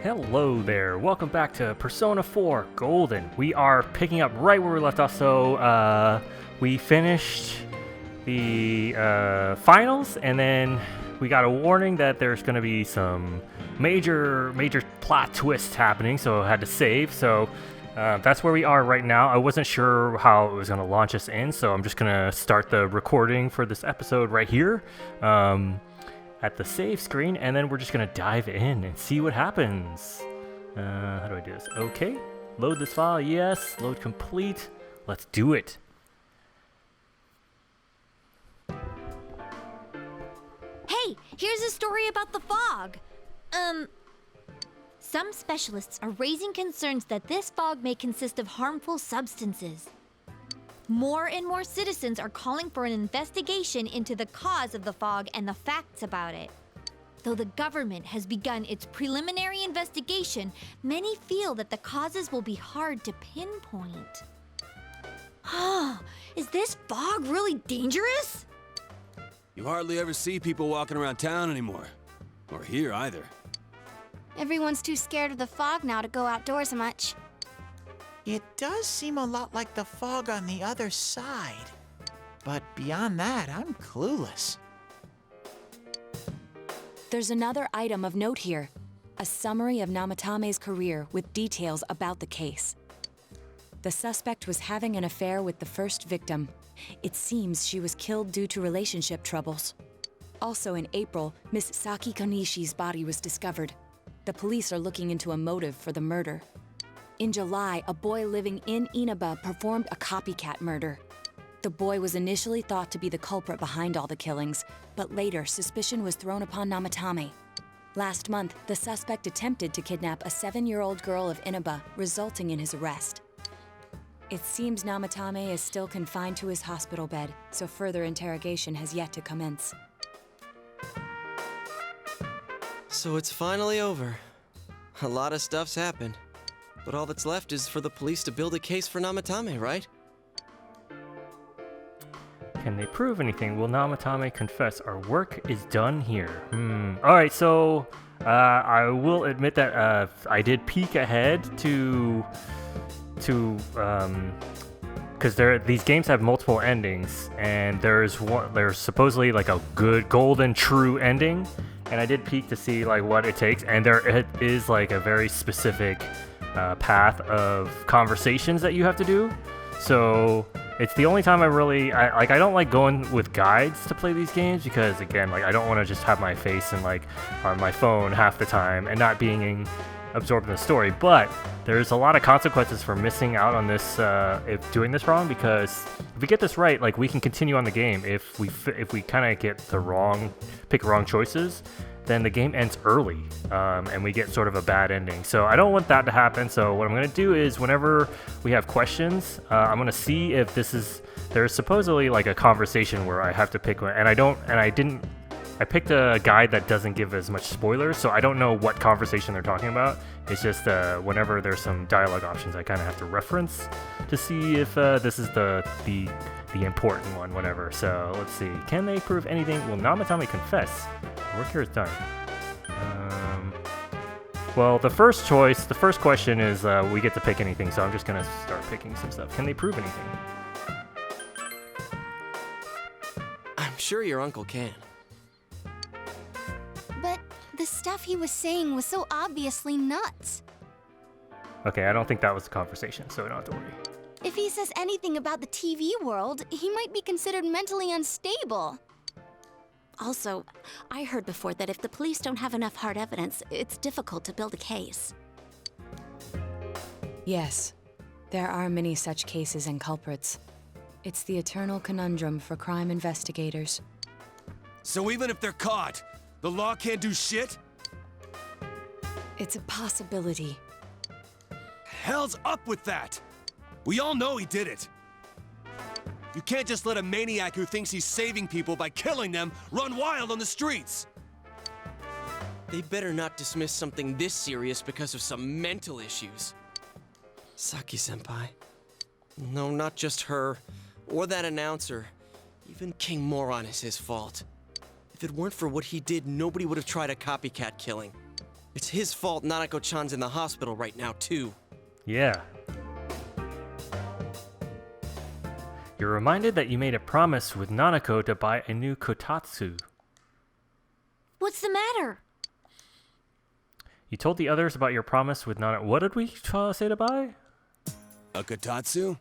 Hello there, welcome back to Persona 4 Golden. We are picking up right where we left off, so we finished the finals, and then we got a warning that there's going to be some major plot twists happening, so I had to save. So that's where we are right now. I wasn't sure how it was going to launch us in, so I'm just going to start the recording for this episode right here. At the save screen, and then we're just gonna dive in and see what happens. How do I do this? Okay, load this file, yes, load complete. Let's do it. Hey, here's a story about the fog. Some specialists are raising concerns that this fog may consist of harmful substances. More and more citizens are calling for an investigation into the cause of the fog and the facts about it. Though the government has begun its preliminary investigation, many feel that the causes will be hard to pinpoint. Is this fog really dangerous? You hardly ever see people walking around town anymore. Or here either. Everyone's too scared of the fog now to go outdoors much. It does seem a lot like the fog on the other side. But beyond that, I'm clueless. There's another item of note here. A summary of Namatame's career with details about the case. The suspect was having an affair with the first victim. It seems she was killed due to relationship troubles. Also in April, Miss Saki Konishi's body was discovered. The police are looking into a motive for the murder. In July, a boy living in Inaba performed a copycat murder. The boy was initially thought to be the culprit behind all the killings, but later suspicion was thrown upon Namatame. Last month, the suspect attempted to kidnap a 7-year-old girl of Inaba, resulting in his arrest. It seems Namatame is still confined to his hospital bed, so further interrogation has yet to commence. So it's finally over. A lot of stuff's happened. But all that's left is for the police to build a case for Namatame, right? Can they prove anything? Will Namatame confess? Our work is done here. Alright, so I will admit that I did peek ahead to because these games have multiple endings, and there's supposedly like a good golden true ending, and I did peek to see like what it takes, and it is like a very specific path of conversations that you have to do. So it's the only time I don't like going with guides to play these games, because again, like I don't want to just have my face and like on my phone half the time and not being absorbed in the story. But there's a lot of consequences for missing out on this if doing this wrong, because if we get this right, like we can continue on the game. If we kind of get pick wrong choices, then the game ends early, and we get sort of a bad ending. So I don't want that to happen. So what I'm going to do is whenever we have questions, I'm going to see if there's supposedly like a conversation where I have to pick one, and I picked a guide that doesn't give as much spoilers, so I don't know what conversation they're talking about. It's just whenever there's some dialogue options, I kind of have to reference to see if this is the important one, whatever. So let's see. Can they prove anything? Will Namatame confess? Work here is done. Well, the first question is we get to pick anything, so I'm just gonna start picking some stuff. Can they prove anything? I'm sure your uncle can. But the stuff he was saying was so obviously nuts. Okay, I don't think that was the conversation, so we don't have to worry. If he says anything about the TV world, he might be considered mentally unstable. Also, I heard before that if the police don't have enough hard evidence, it's difficult to build a case. Yes, there are many such cases and culprits. It's the eternal conundrum for crime investigators. So even if they're caught, the law can't do shit? It's a possibility. Hell's up with that! We all know he did it. You can't just let a maniac who thinks he's saving people by killing them run wild on the streets! They better not dismiss something this serious because of some mental issues. Saki-senpai. No, not just her, or that announcer. Even King Moron is his fault. If it weren't for what he did, nobody would have tried a copycat killing. It's his fault Nanako-chan's in the hospital right now, too. Yeah. You're reminded that you made a promise with Nanako to buy a new kotatsu. What's the matter? You told the others about your promise with Nanako. What did we say to buy? A kotatsu?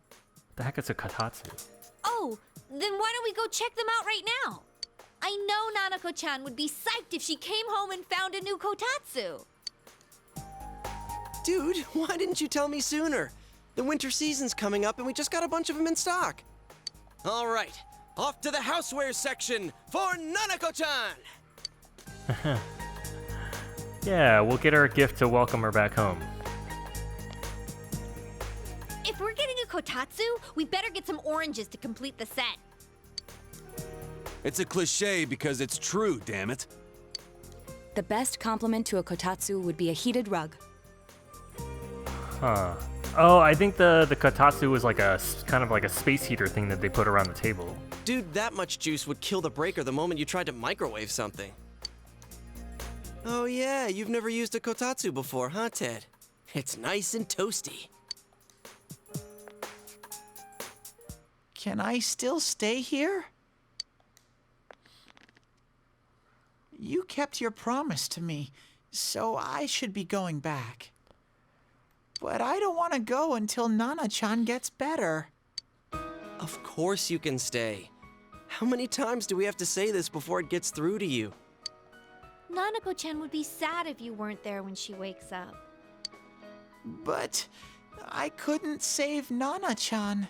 The heck is a kotatsu? Oh, then why don't we go check them out right now? I know Nanako-chan would be psyched if she came home and found a new kotatsu. Dude, why didn't you tell me sooner? The winter season's coming up and we just got a bunch of them in stock. All right, off to the housewares section for Nanako-chan! Yeah, we'll get her a gift to welcome her back home. If we're getting a kotatsu, we better get some oranges to complete the set. It's a cliche because it's true, damn it. The best compliment to a kotatsu would be a heated rug. Huh. Oh, I think the kotatsu was like a kind of like a space heater thing that they put around the table. Dude, that much juice would kill the breaker the moment you tried to microwave something. Oh yeah, you've never used a kotatsu before, huh, Ted? It's nice and toasty. Can I still stay here? You kept your promise to me, so I should be going back. But I don't want to go until Nana-chan gets better. Of course you can stay. How many times do we have to say this before it gets through to you? Nanako-chan would be sad if you weren't there when she wakes up. But I couldn't save Nana-chan.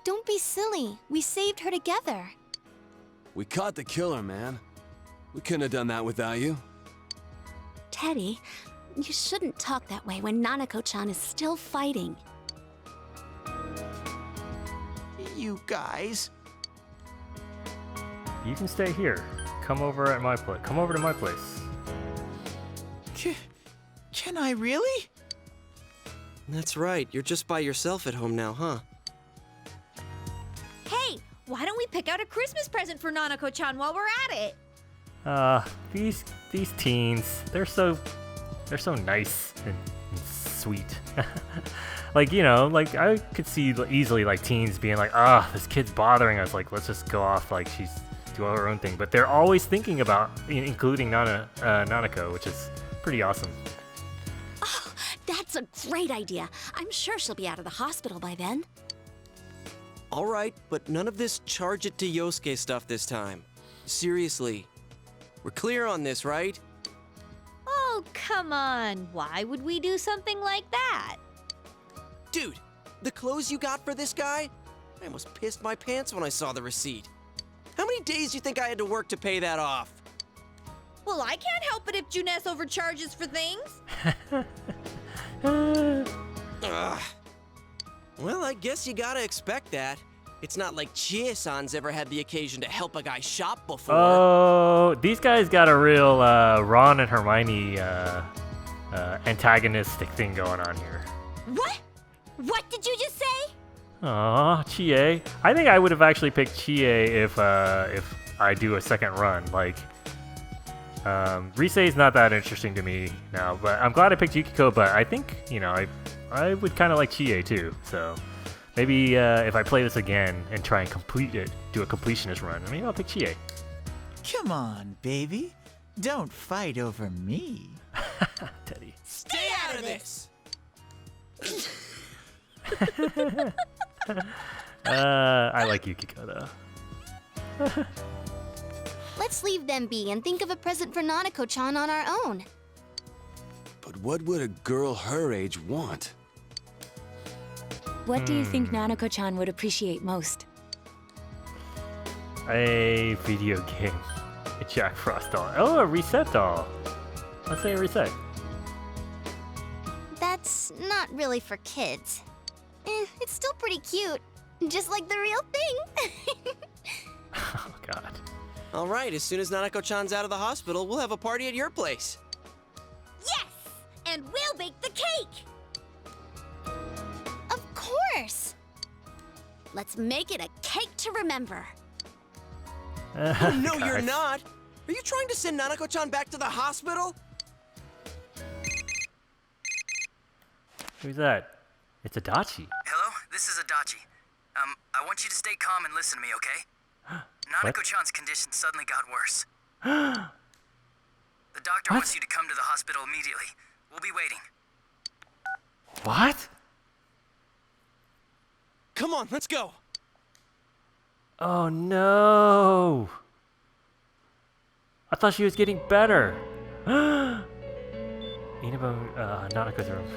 Don't be silly. We saved her together. We caught the killer, man. We couldn't have done that without you. Teddy, you shouldn't talk that way when Nanako-chan is still fighting. You guys. You can stay here. Come over at my place. Come over to my place. Can I really? That's right, you're just by yourself at home now, huh? Hey, why don't we pick out a Christmas present for Nanako-chan while we're at it? These teens, they're so nice and sweet. Like, you know, like I could see easily like teens being like, this kid's bothering us. Like, let's just go off. Like she's do her own thing. But they're always thinking about including Nanako, which is pretty awesome. Oh, that's a great idea. I'm sure she'll be out of the hospital by then. All right, but none of this charge it to Yosuke stuff this time. Seriously. We're clear on this, right? Oh, come on. Why would we do something like that? Dude, the clothes you got for this guy? I almost pissed my pants when I saw the receipt. How many days do you think I had to work to pay that off? Well, I can't help it if Juness overcharges for things. Ugh. Well, I guess you gotta expect that. It's not like Chie-san's ever had the occasion to help a guy shop before. Oh, these guys got a real Ron and Hermione antagonistic thing going on here. What? What did you just say? Aw, Chie. I think I would have actually picked Chie if I do a second run. Like, Risei's not that interesting to me now, but I'm glad I picked Yukiko. But I think, you know, I would kind of like Chie too. So maybe if I play this again and try and complete it, do a completionist run, maybe I'll pick Chie. Come on, baby. Don't fight over me. Teddy. Stay out of this! I like Yukiko though. Let's leave them be and think of a present for Nanako-chan on our own. But what would a girl her age want? What do you think Nanako-chan would appreciate most? A video game. A Jack Frost doll. Oh, a reset doll. Let's say a reset. That's not really for kids. It's still pretty cute. Just like the real thing. Oh, God. All right, as soon as Nanako-chan's out of the hospital, we'll have a party at your place. Yes! And we'll bake the cake! Of course! Let's make it a cake to remember. Oh, no, you're God. not! Are you trying to send Nanako-chan back to the hospital? Who's that? It's Adachi. Hello, this is Adachi. I want you to stay calm and listen to me, okay? Nanako-chan's condition suddenly got worse. The doctor wants you to come to the hospital immediately. We'll be waiting. What? Come on, let's go. Oh no! I thought she was getting better. Inaba, Nanako's room.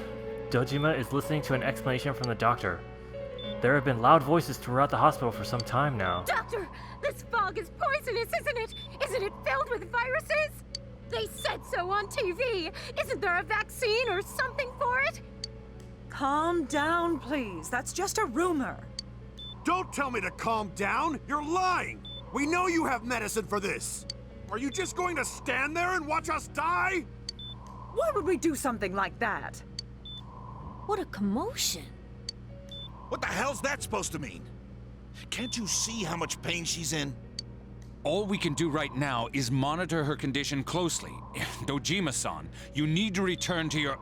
Dojima is listening to an explanation from the doctor. There have been loud voices throughout the hospital for some time now. Doctor, this fog is poisonous, isn't it? Isn't it filled with viruses? They said so on TV. Isn't there a vaccine or something for it? Calm down, please. That's just a rumor. Don't tell me to calm down! You're lying! We know you have medicine for this! Are you just going to stand there and watch us die? Why would we do something like that? What a commotion. What the hell's that supposed to mean? Can't you see how much pain she's in? All we can do right now is monitor her condition closely. Dojima-san, you need to return to your...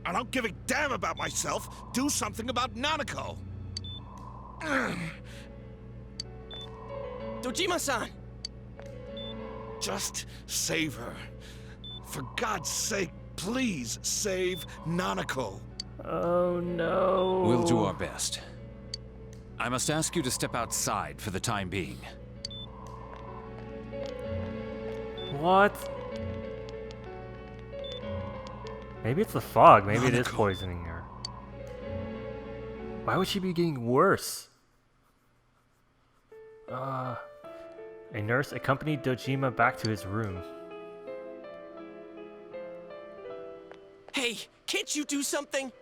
I don't give a damn about myself. Do something about Nanako. Dojima-san! Just save her. For God's sake, please save Nanako. Oh no. We'll do our best. I must ask you to step outside for the time being. What? Maybe it's the fog. Maybe it is Nanako. poisoning her. Why would she be getting worse? A nurse accompanied Dojima back to his room. Hey, can't you do something?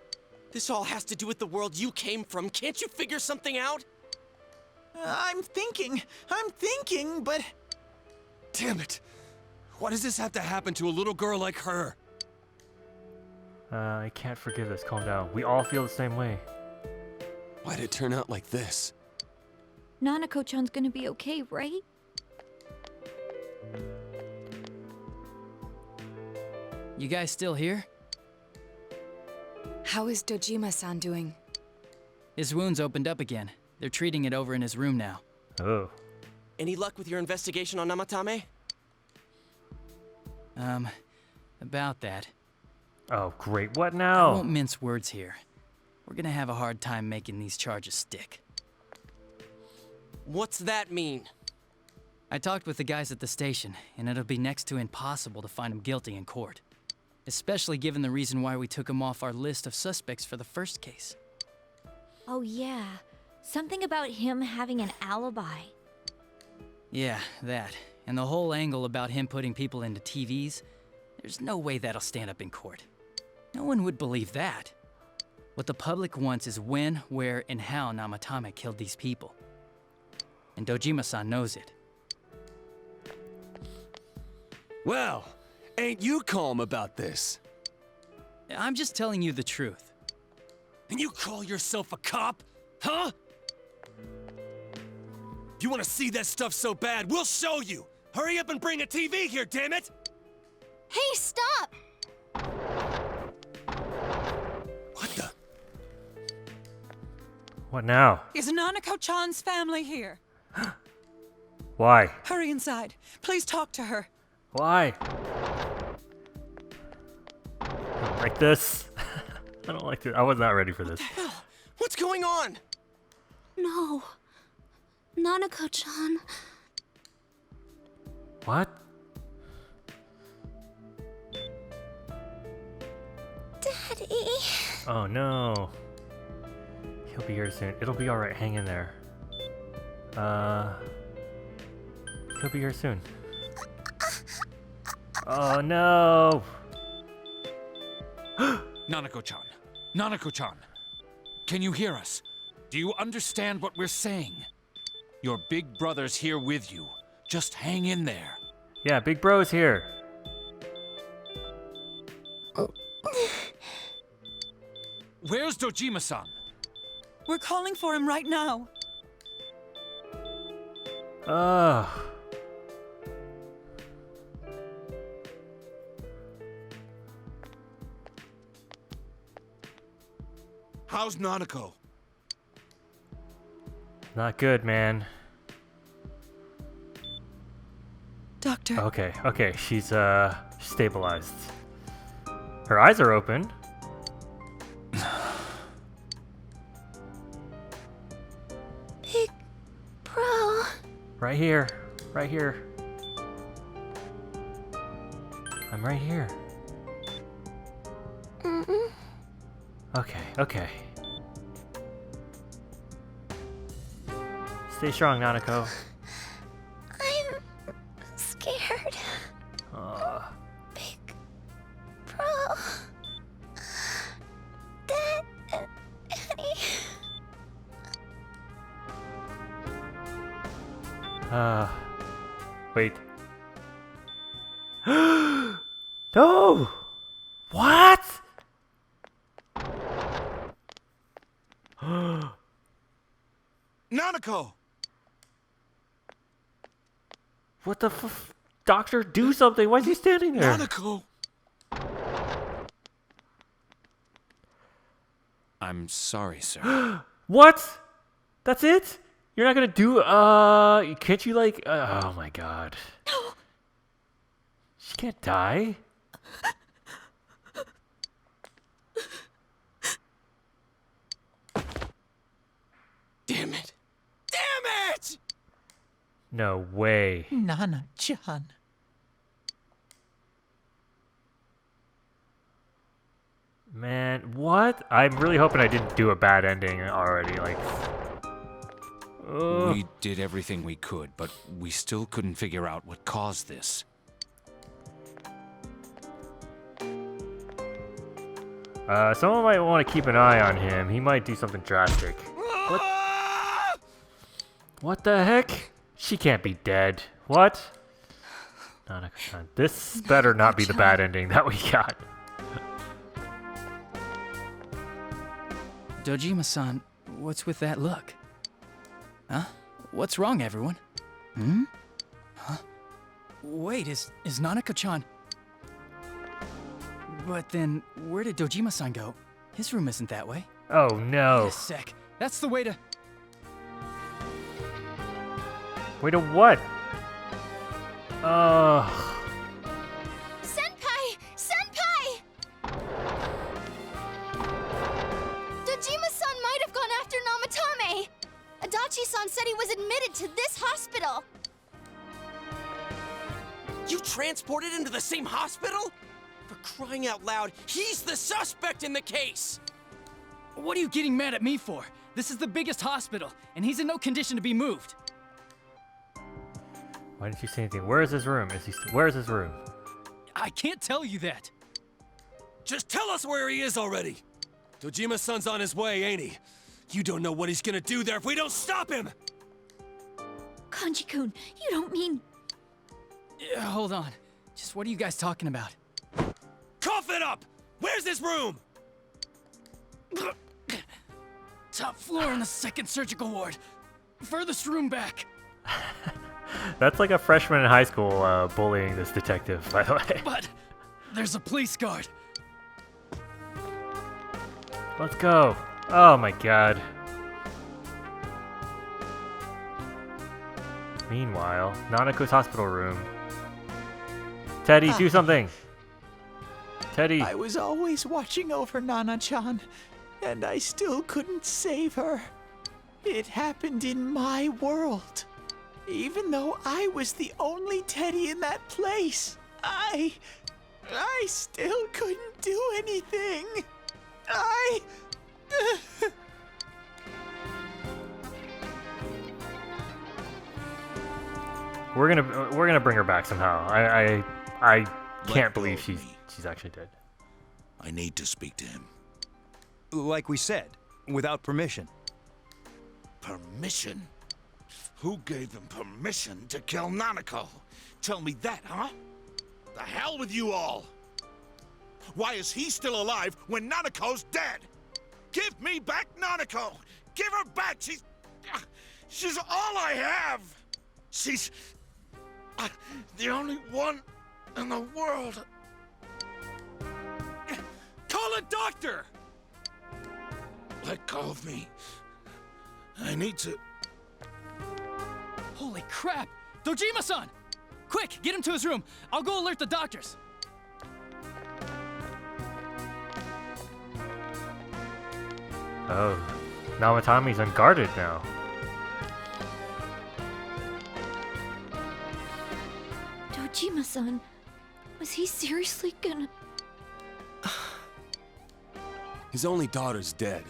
This all has to do with the world you came from. Can't you figure something out? I'm thinking, but... Damn it! Why does this have to happen to a little girl like her? I can't forgive this. Calm down. We all feel the same way. Why'd it turn out like this? Nanako-chan's gonna be okay, right? You guys still here? How is Dojima-san doing? His wound's opened up again. They're treating it over in his room now. Oh. Any luck with your investigation on Namatame? About that. Oh, great. What I now? won't mince words here. We're gonna have a hard time making these charges stick. What's that mean? I talked with the guys at the station, and it'll be next to impossible to find him guilty in court. Especially given the reason why we took him off our list of suspects for the first case. Oh yeah, something about him having an alibi. Yeah, that. And the whole angle about him putting people into TVs, there's no way that'll stand up in court. No one would believe that. What the public wants is when, where, and how Namatame killed these people. And Dojima-san knows it. Well, ain't you calm about this? I'm just telling you the truth. And you call yourself a cop? Huh? If you want to see that stuff so bad, we'll show you! Hurry up and bring a TV here, damn it! Hey, stop! What the? What now? Is Nanako-chan's family here? Why? Hurry inside. Please talk to her. Why? I don't like this. I don't like this. I was not ready for this. Hell, what's going on? No. Nanako-chan. What? Daddy. Oh no. He'll be here soon. It'll be alright. Hang in there. He'll be here soon. Oh no! Nanako-chan! Nanako-chan! Can you hear us? Do you understand what we're saying? Your big brother's here with you. Just hang in there. Yeah, Big Bro's here. Where's Dojima-san? We're calling for him right now. Ugh. How's Nanako? Not good, man. Doctor. Okay, she's stabilized. Her eyes are open. Big Bro. Right here. Right here. I'm right here. Okay. Stay strong, Nanako. I'm scared. Big Bro. Dad and Annie. Wait. No! What? Nanako! What the Doctor, do something! Why is he standing there? Nanako! I'm sorry, sir. What? That's it? You're not gonna do can't you like oh my god. No. She can't die. Damn it! Damn it! No way. Nana-chan. Man, what? I'm really hoping I didn't do a bad ending already, like We did everything we could, but we still couldn't figure out what caused this. Someone might want to keep an eye on him. He might do something drastic. What? What the heck? She can't be dead. What? Nanako-chan. This better not be the bad ending that we got. Dojima-san, what's with that look? Huh? What's wrong, everyone? Hmm? Huh? Wait, is Nanako-chan... But then, where did Dojima-san go? His room isn't that way. Oh no. Wait a sec. That's the way to... Wait a what? Senpai! Senpai! Dojima-san might have gone after Namatame! Adachi-san said he was admitted to this hospital! You transported him to the same hospital? For crying out loud, he's the suspect in the case! What are you getting mad at me for? This is the biggest hospital, and he's in no condition to be moved. Why didn't you say anything? Where is his room? Where is his room? I can't tell you that. Just tell us where he is already! Dojima-san's on his way, ain't he? You don't know what he's gonna do there if we don't stop him! Kanji-kun, you don't mean... Hold on. Just what are you guys talking about? Cough it up! Where's his room? Top floor in the second surgical ward. Furthest room back. That's like a freshman in high school bullying this detective, by the way. But there's a police guard. Let's go. Oh my god. Meanwhile, Nanako's hospital room. Teddy, do something! Teddy! I was always watching over Nana-chan, and I still couldn't save her. It happened in my world. Even though I was the only Teddy in that place, I still couldn't do anything. We're gonna bring her back somehow. I can't believe she's actually dead. I need to speak to him. Like we said, without permission. Permission? Who gave them permission to kill Nanako? Tell me that, huh? The hell with you all! Why is he still alive when Nanako's dead? Give me back Nanako! Give her back! She's all I have! She's the only one in the world. Call a doctor! Let go of me. I need to... Holy crap! Dojima-san! Quick, get him to his room. I'll go alert the doctors. Oh, Namatami's unguarded now. Dojima-san, was he seriously gonna... His only daughter's dead.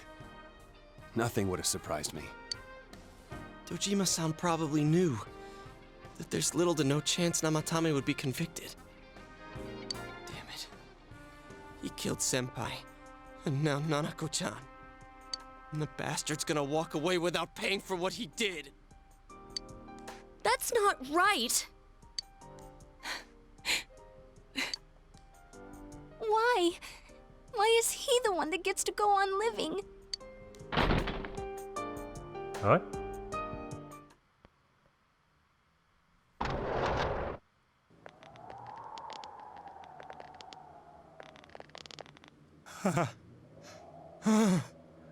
Nothing would have surprised me. Dojima-san probably knew that there's little to no chance Namatame would be convicted. Damn it. He killed Senpai, and now Nanako-chan. And the bastard's gonna walk away without paying for what he did. That's not right! Why? Why is he the one that gets to go on living? What?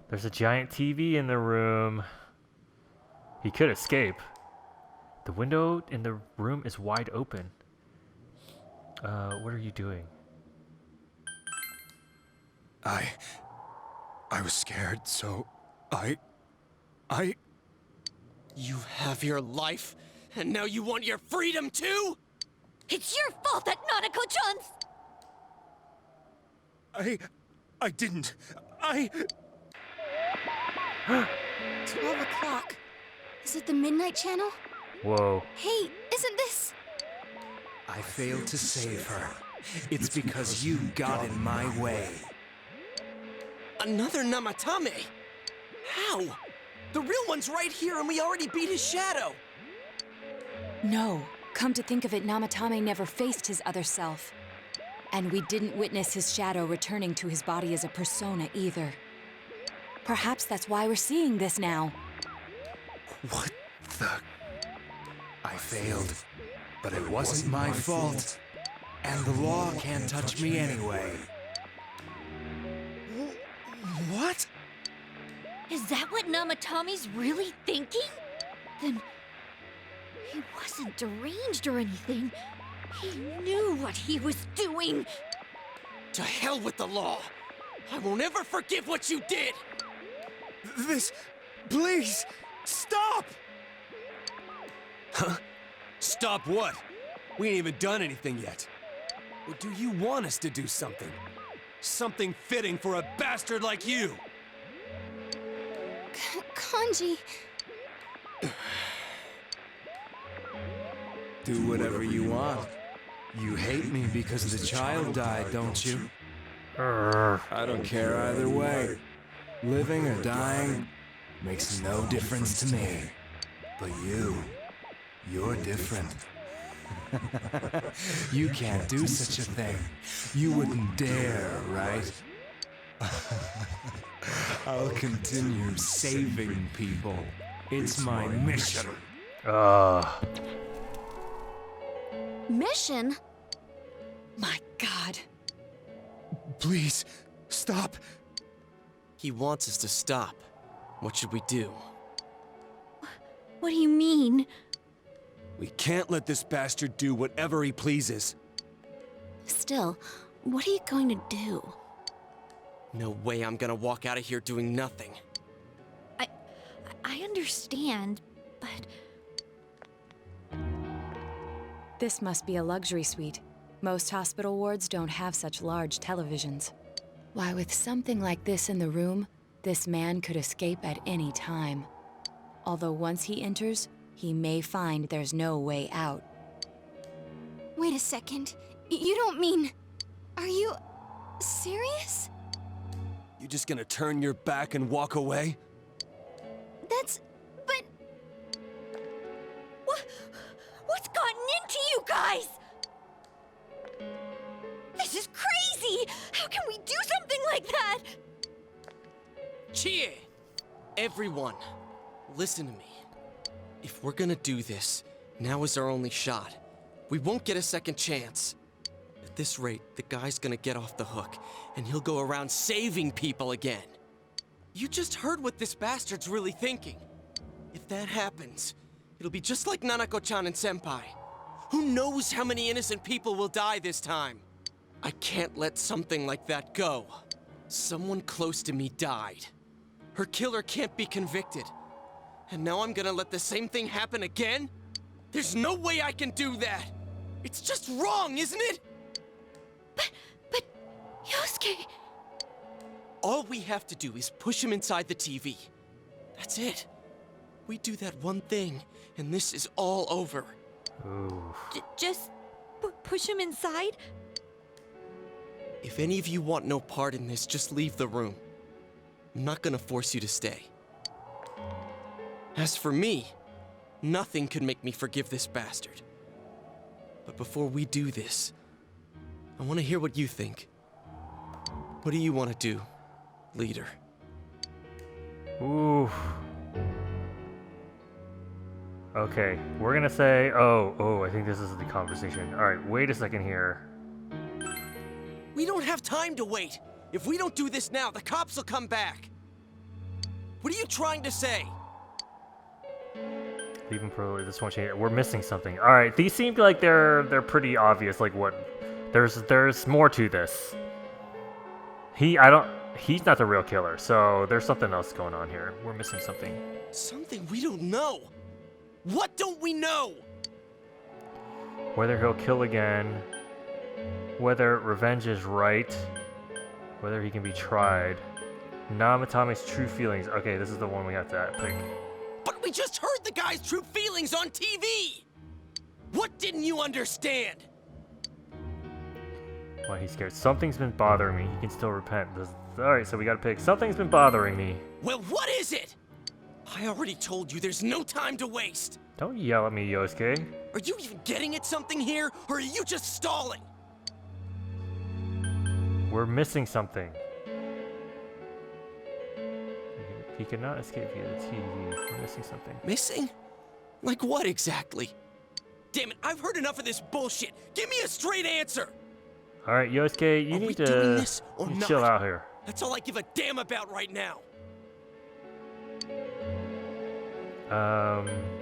There's a giant TV in the room. He could escape. The window in the room is wide open. What are you doing? I was scared, so I... You have your life, and now you want your freedom too? It's your fault that Nanako-chan's... I didn't. 12 o'clock. Is it the Midnight Channel? Whoa. Hey, isn't this... I failed to save her. It's because you got in my way. Another Namatame? How? The real one's right here and we already beat his shadow! No. Come to think of it, Namatame never faced his other self. And we didn't witness his shadow returning to his body as a persona either. Perhaps that's why we're seeing this now. What the... I failed, but it wasn't my fault. And the law can't touch me anyway. What? Is that what Namatame's really thinking? Then... he wasn't deranged or anything. He knew what he was doing! To hell with the law! I won't ever forgive what you did! This... Please! Stop! Huh? Stop what? We ain't even done anything yet. Or do you want us to do something? Something fitting for a bastard like you! Kanji... Do whatever you want. You hate me because the child died, don't you? I don't care either way. Living or dying makes no difference to me. But you're different. You can't do such a thing. You wouldn't dare, right? I'll continue saving people. It's my mission. Mission? My God. Please, stop. He wants us to stop. What should we do? What do you mean? We can't let this bastard do whatever he pleases. Still, what are you going to do? No way I'm gonna walk out of here doing nothing. I understand, but... This must be a luxury suite. Most hospital wards don't have such large televisions. Why, with something like this in the room, this man could escape at any time. Although once he enters, he may find there's no way out. Wait a second. You don't mean... Are you... serious? You just gonna turn your back and walk away? But... What's gotten into you guys? This is crazy! How can we do something like that? Chie! Everyone, listen to me. If we're gonna do this, now is our only shot. We won't get a second chance. At this rate, the guy's gonna get off the hook, and he'll go around saving people again. You just heard what this bastard's really thinking. If that happens, it'll be just like Nanako-chan and Senpai. Who knows how many innocent people will die this time? I can't let something like that go. Someone close to me died. Her killer can't be convicted. And now I'm gonna let the same thing happen again? There's no way I can do that! It's just wrong, isn't it? But, Yosuke... All we have to do is push him inside the TV. That's it. We do that one thing, and this is all over. Just push him inside? If any of you want no part in this, just leave the room. I'm not gonna force you to stay. As for me, nothing could make me forgive this bastard. But before we do this, I want to hear what you think. What do you want to do, leader? Ooh. Okay, we're gonna say, I think this is the conversation. Alright, wait a second here. We don't have time to wait. If we don't do this now, the cops will come back. What are you trying to say? Even probably this one change. We're missing something. All right, these seem like they're pretty obvious. Like what? There's more to this. He's not the real killer. So there's something else going on here. We're missing something. Something we don't know. What don't we know? Whether he'll kill again. Whether revenge is right. Whether he can be tried. Namatame's true feelings. Okay, this is the one we have to pick. But we just heard the guy's true feelings on TV! What didn't you understand? Why he's scared. Something's been bothering me. He can still repent. Alright, so we gotta pick. Something's been bothering me. Well, what is it? I already told you there's no time to waste. Don't yell at me, Yosuke. Are you even getting at something here, or are you just stalling? We're missing something. He cannot escape via the TV. We're missing something. Missing? Like what exactly? Damn it, I've heard enough of this bullshit. Give me a straight answer! Alright, Yosuke, you need to chill out here. That's all I give a damn about right now.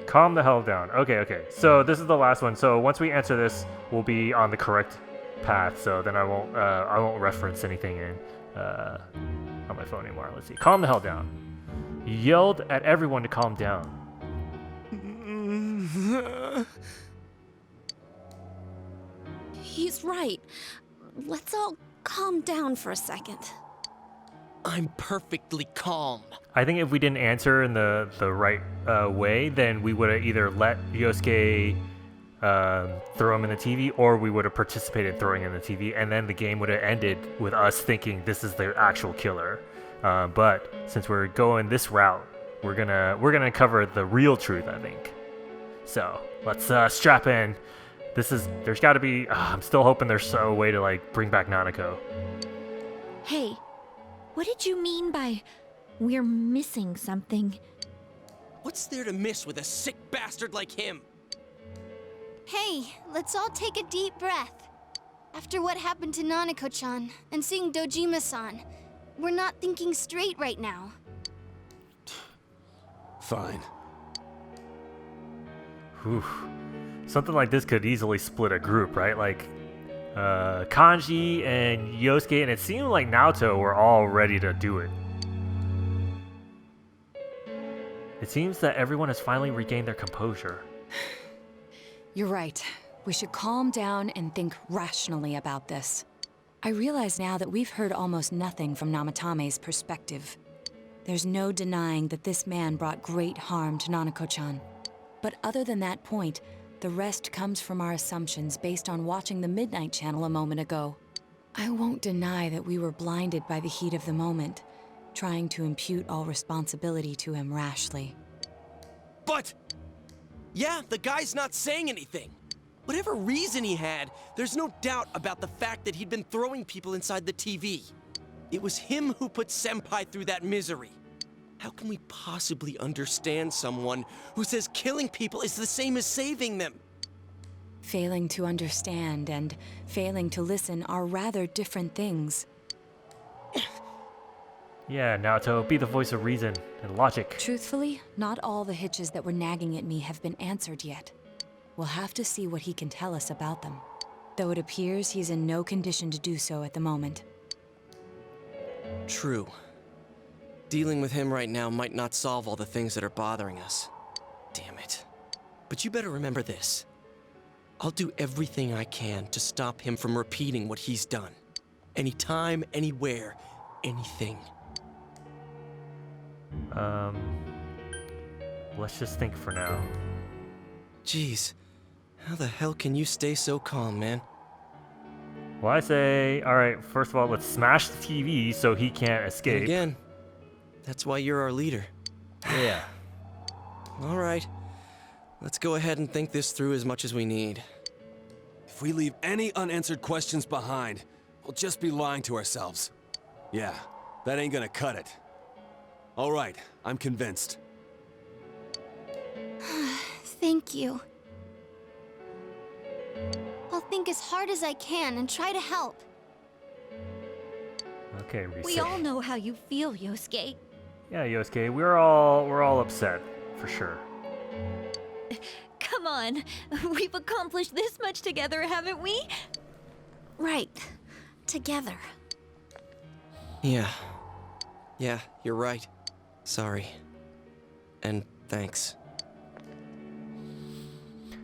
Calm the hell down. Okay. So this is the last one. So once we answer this, we'll be on the correct path. So then I won't reference anything on my phone anymore. Let's see. Calm the hell down. You yelled at everyone to calm down. He's right. Let's all calm down for a second. I'm perfectly calm. I think if we didn't answer in the right way, then we would have either let Yosuke throw him in the TV, or we would have participated in throwing him in the TV, and then the game would have ended with us thinking this is the actual killer. But since we're going this route, we're gonna cover the real truth, I think. So let's strap in. There's got to be. I'm still hoping there's a way to like bring back Nanako. Hey, what did you mean by we're missing something? What's there to miss with a sick bastard like him? Hey, let's all take a deep breath. After what happened to Nanako-chan and seeing Dojima-san, we're not thinking straight right now. Fine. Whew. Something like this could easily split a group, right? Like Kanji and Yosuke, and it seemed like Naoto were all ready to do it. It seems that everyone has finally regained their composure. You're right. We should calm down and think rationally about this. I realize now that we've heard almost nothing from Namatame's perspective. There's no denying that this man brought great harm to Nanako-chan. But other than that point, the rest comes from our assumptions based on watching the Midnight Channel a moment ago. I won't deny that we were blinded by the heat of the moment, trying to impute all responsibility to him rashly. But... yeah, the guy's not saying anything. Whatever reason he had, there's no doubt about the fact that he'd been throwing people inside the TV. It was him who put Senpai through that misery. How can we possibly understand someone who says killing people is the same as saving them? Failing to understand and failing to listen are rather different things. Yeah, Naoto, be the voice of reason and logic. Truthfully, not all the hitches that were nagging at me have been answered yet. We'll have to see what he can tell us about them. Though it appears he's in no condition to do so at the moment. True. Dealing with him right now might not solve all the things that are bothering us. Damn it. But you better remember this. I'll do everything I can to stop him from repeating what he's done. Anytime, anywhere, anything. Let's just think for now. Jeez, how the hell can you stay so calm, man? Well, I say, alright, first of all, let's smash the TV so he can't escape. And again, that's why you're our leader. Yeah. Alright, let's go ahead and think this through as much as we need. If we leave any unanswered questions behind, we'll just be lying to ourselves. Yeah, that ain't gonna cut it. Alright, I'm convinced. Thank you. I'll think as hard as I can and try to help. Okay, Reese. We all know how you feel, Yosuke. Yeah, Yosuke, we're all upset, for sure. Come on, we've accomplished this much together, haven't we? Right. Together. Yeah, you're right. Sorry. And thanks.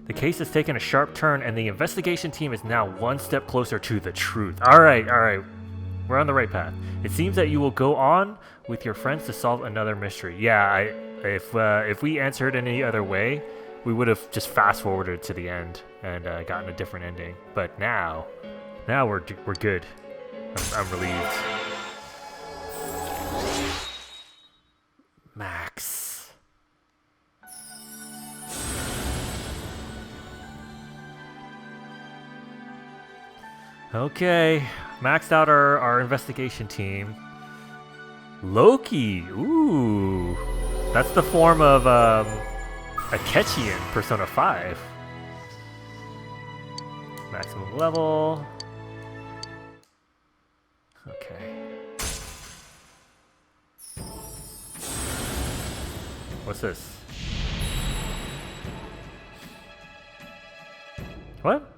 The case has taken a sharp turn, and the investigation team is now one step closer to the truth. Alright. We're on the right path. It seems that you will go on with your friends to solve another mystery. Yeah, if we answered any other way, we would have just fast-forwarded to the end and gotten a different ending. But now we're good. I'm relieved. Max. Okay, maxed out our investigation team. Loki, ooh, that's the form of Akechi in Persona 5. Maximum level. Okay. What's this? What?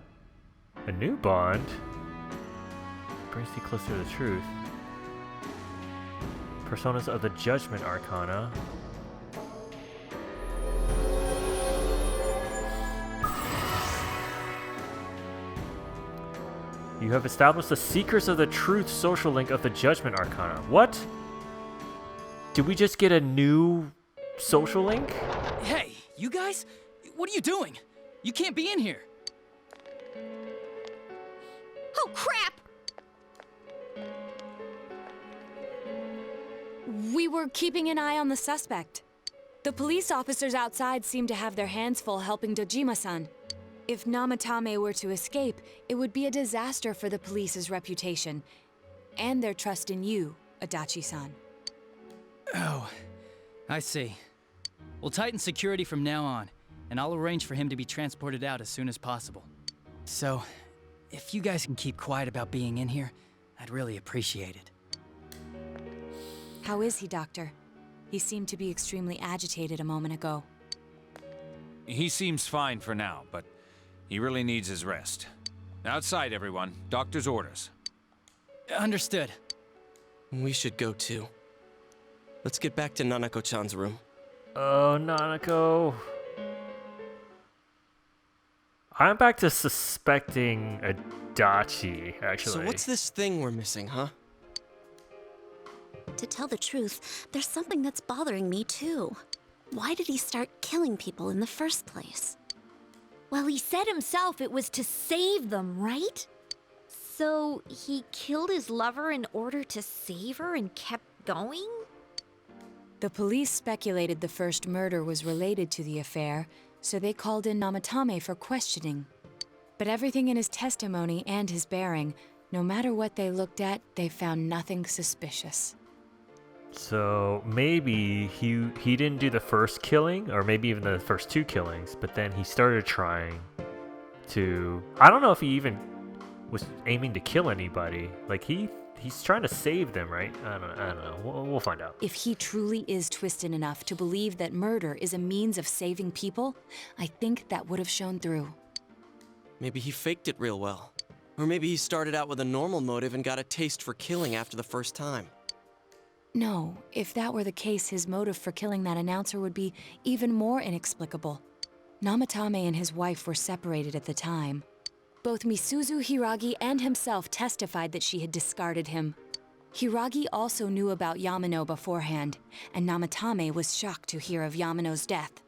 A new bond? Brings you closer to the truth. Personas of the Judgment Arcana. You have established the Seekers of the Truth social link of the Judgment Arcana. What? Did we just get a new social link? Hey, you guys? What are you doing? You can't be in here. Oh, crap! We were keeping an eye on the suspect. The police officers outside seem to have their hands full helping Dojima-san. If Namatame were to escape, it would be a disaster for the police's reputation. And their trust in you, Adachi-san. Oh, I see. We'll tighten security from now on, and I'll arrange for him to be transported out as soon as possible. So, if you guys can keep quiet about being in here, I'd really appreciate it. How is he, Doctor? He seemed to be extremely agitated a moment ago. He seems fine for now, but he really needs his rest. Outside, everyone. Doctor's orders. Understood. We should go too. Let's get back to Nanako-chan's room. Oh, Nanako. I'm back to suspecting Adachi, actually. So what's this thing we're missing, huh? To tell the truth, there's something that's bothering me too. Why did he start killing people in the first place? Well, he said himself it was to save them, right? So he killed his lover in order to save her and kept going? The police speculated the first murder was related to the affair, so they called in Namatame for questioning. But everything in his testimony and his bearing, no matter what they looked at, they found nothing suspicious. So maybe he didn't do the first killing, or maybe even the first two killings, but then he started trying to... I don't know if he even was aiming to kill anybody. Like, he he's trying to save them, right? I don't know. We'll find out. If he truly is twisted enough to believe that murder is a means of saving people, I think that would have shown through. Maybe he faked it real well. Or maybe he started out with a normal motive and got a taste for killing after the first time. No, if that were the case, his motive for killing that announcer would be even more inexplicable. Namatame and his wife were separated at the time. Both Misuzu Hiragi and himself testified that she had discarded him. Hiragi also knew about Yamano beforehand, and Namatame was shocked to hear of Yamano's death.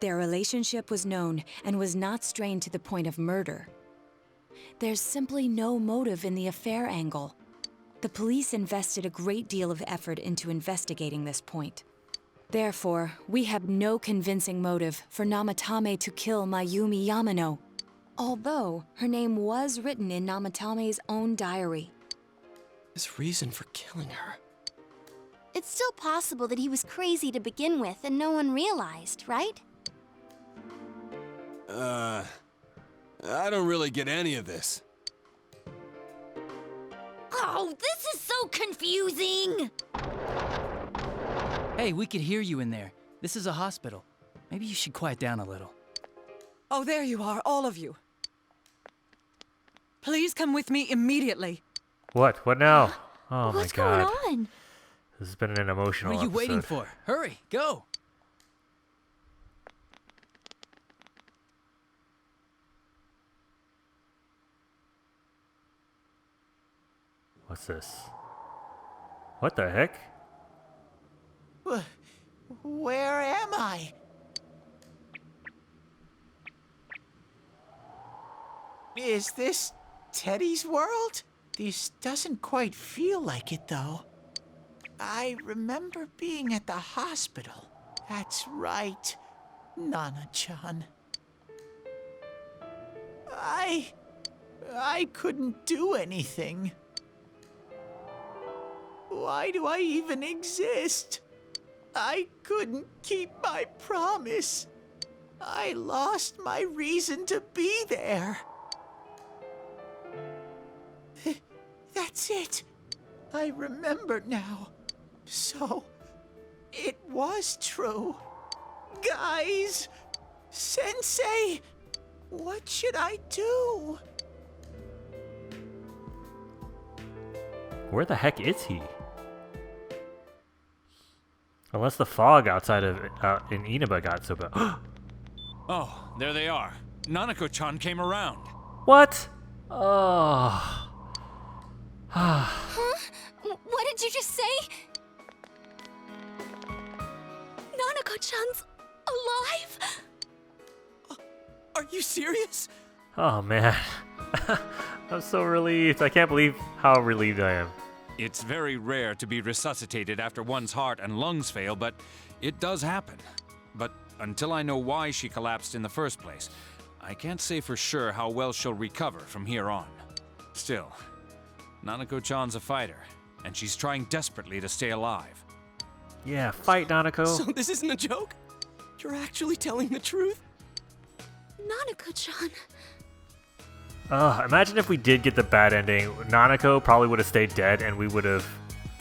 Their relationship was known and was not strained to the point of murder. There's simply no motive in the affair angle. The police invested a great deal of effort into investigating this point. Therefore, we have no convincing motive for Namatame to kill Mayumi Yamano, although her name was written in Namatame's own diary. His reason for killing her. It's still possible that he was crazy to begin with and no one realized, right? I don't really get any of this. Oh, this is so confusing! Hey, we could hear you in there. This is a hospital. Maybe you should quiet down a little. Oh, there you are, all of you. Please come with me immediately. What? What now? Oh What's my god. going on? This has been an emotional What are you episode. waiting for? Hurry, go! What's this? What the heck? Where am I? Is this Teddy's world? This doesn't quite feel like it, though. I remember being at the hospital. That's right, Nana-chan. I couldn't do anything. Why do I even exist? I couldn't keep my promise. I lost my reason to be there. That's it. I remember now. So, it was true. Guys! Sensei! What should I do? Where the heck is he? Unless the fog outside of in Inaba got so bad. Oh, there they are. Nanako-chan came around. What? Oh. Huh? What did you just say? Nanako-chan's alive? Are you serious? Oh man. I'm so relieved. I can't believe how relieved I am. It's very rare to be resuscitated after one's heart and lungs fail, but it does happen. But until I know why she collapsed in the first place, I can't say for sure how well she'll recover from here on. Still, Nanako-chan's a fighter, and she's trying desperately to stay alive. Yeah, fight, Nanako. So this isn't a joke? You're actually telling the truth? Nanako-chan. Imagine if we did get the bad ending. Nanako probably would have stayed dead, and we would have,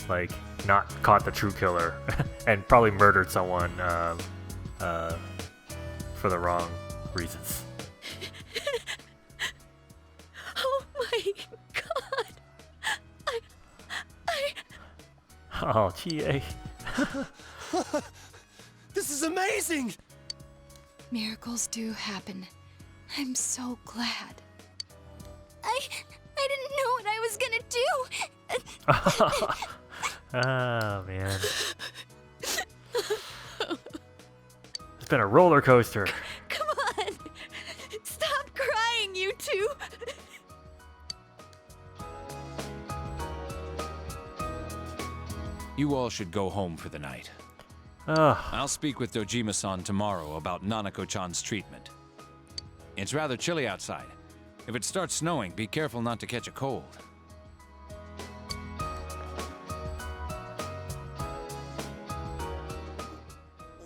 like, not caught the true killer, and probably murdered someone for the wrong reasons. Oh my god. Oh, Chie. This is amazing! Miracles do happen. I'm so glad. I didn't know what I was gonna do. Oh, man. It's been a roller coaster. Come on! Stop crying, you two! You all should go home for the night. I'll speak with Dojima-san tomorrow about Nanako-chan's treatment. It's rather chilly outside. If it starts snowing, be careful not to catch a cold.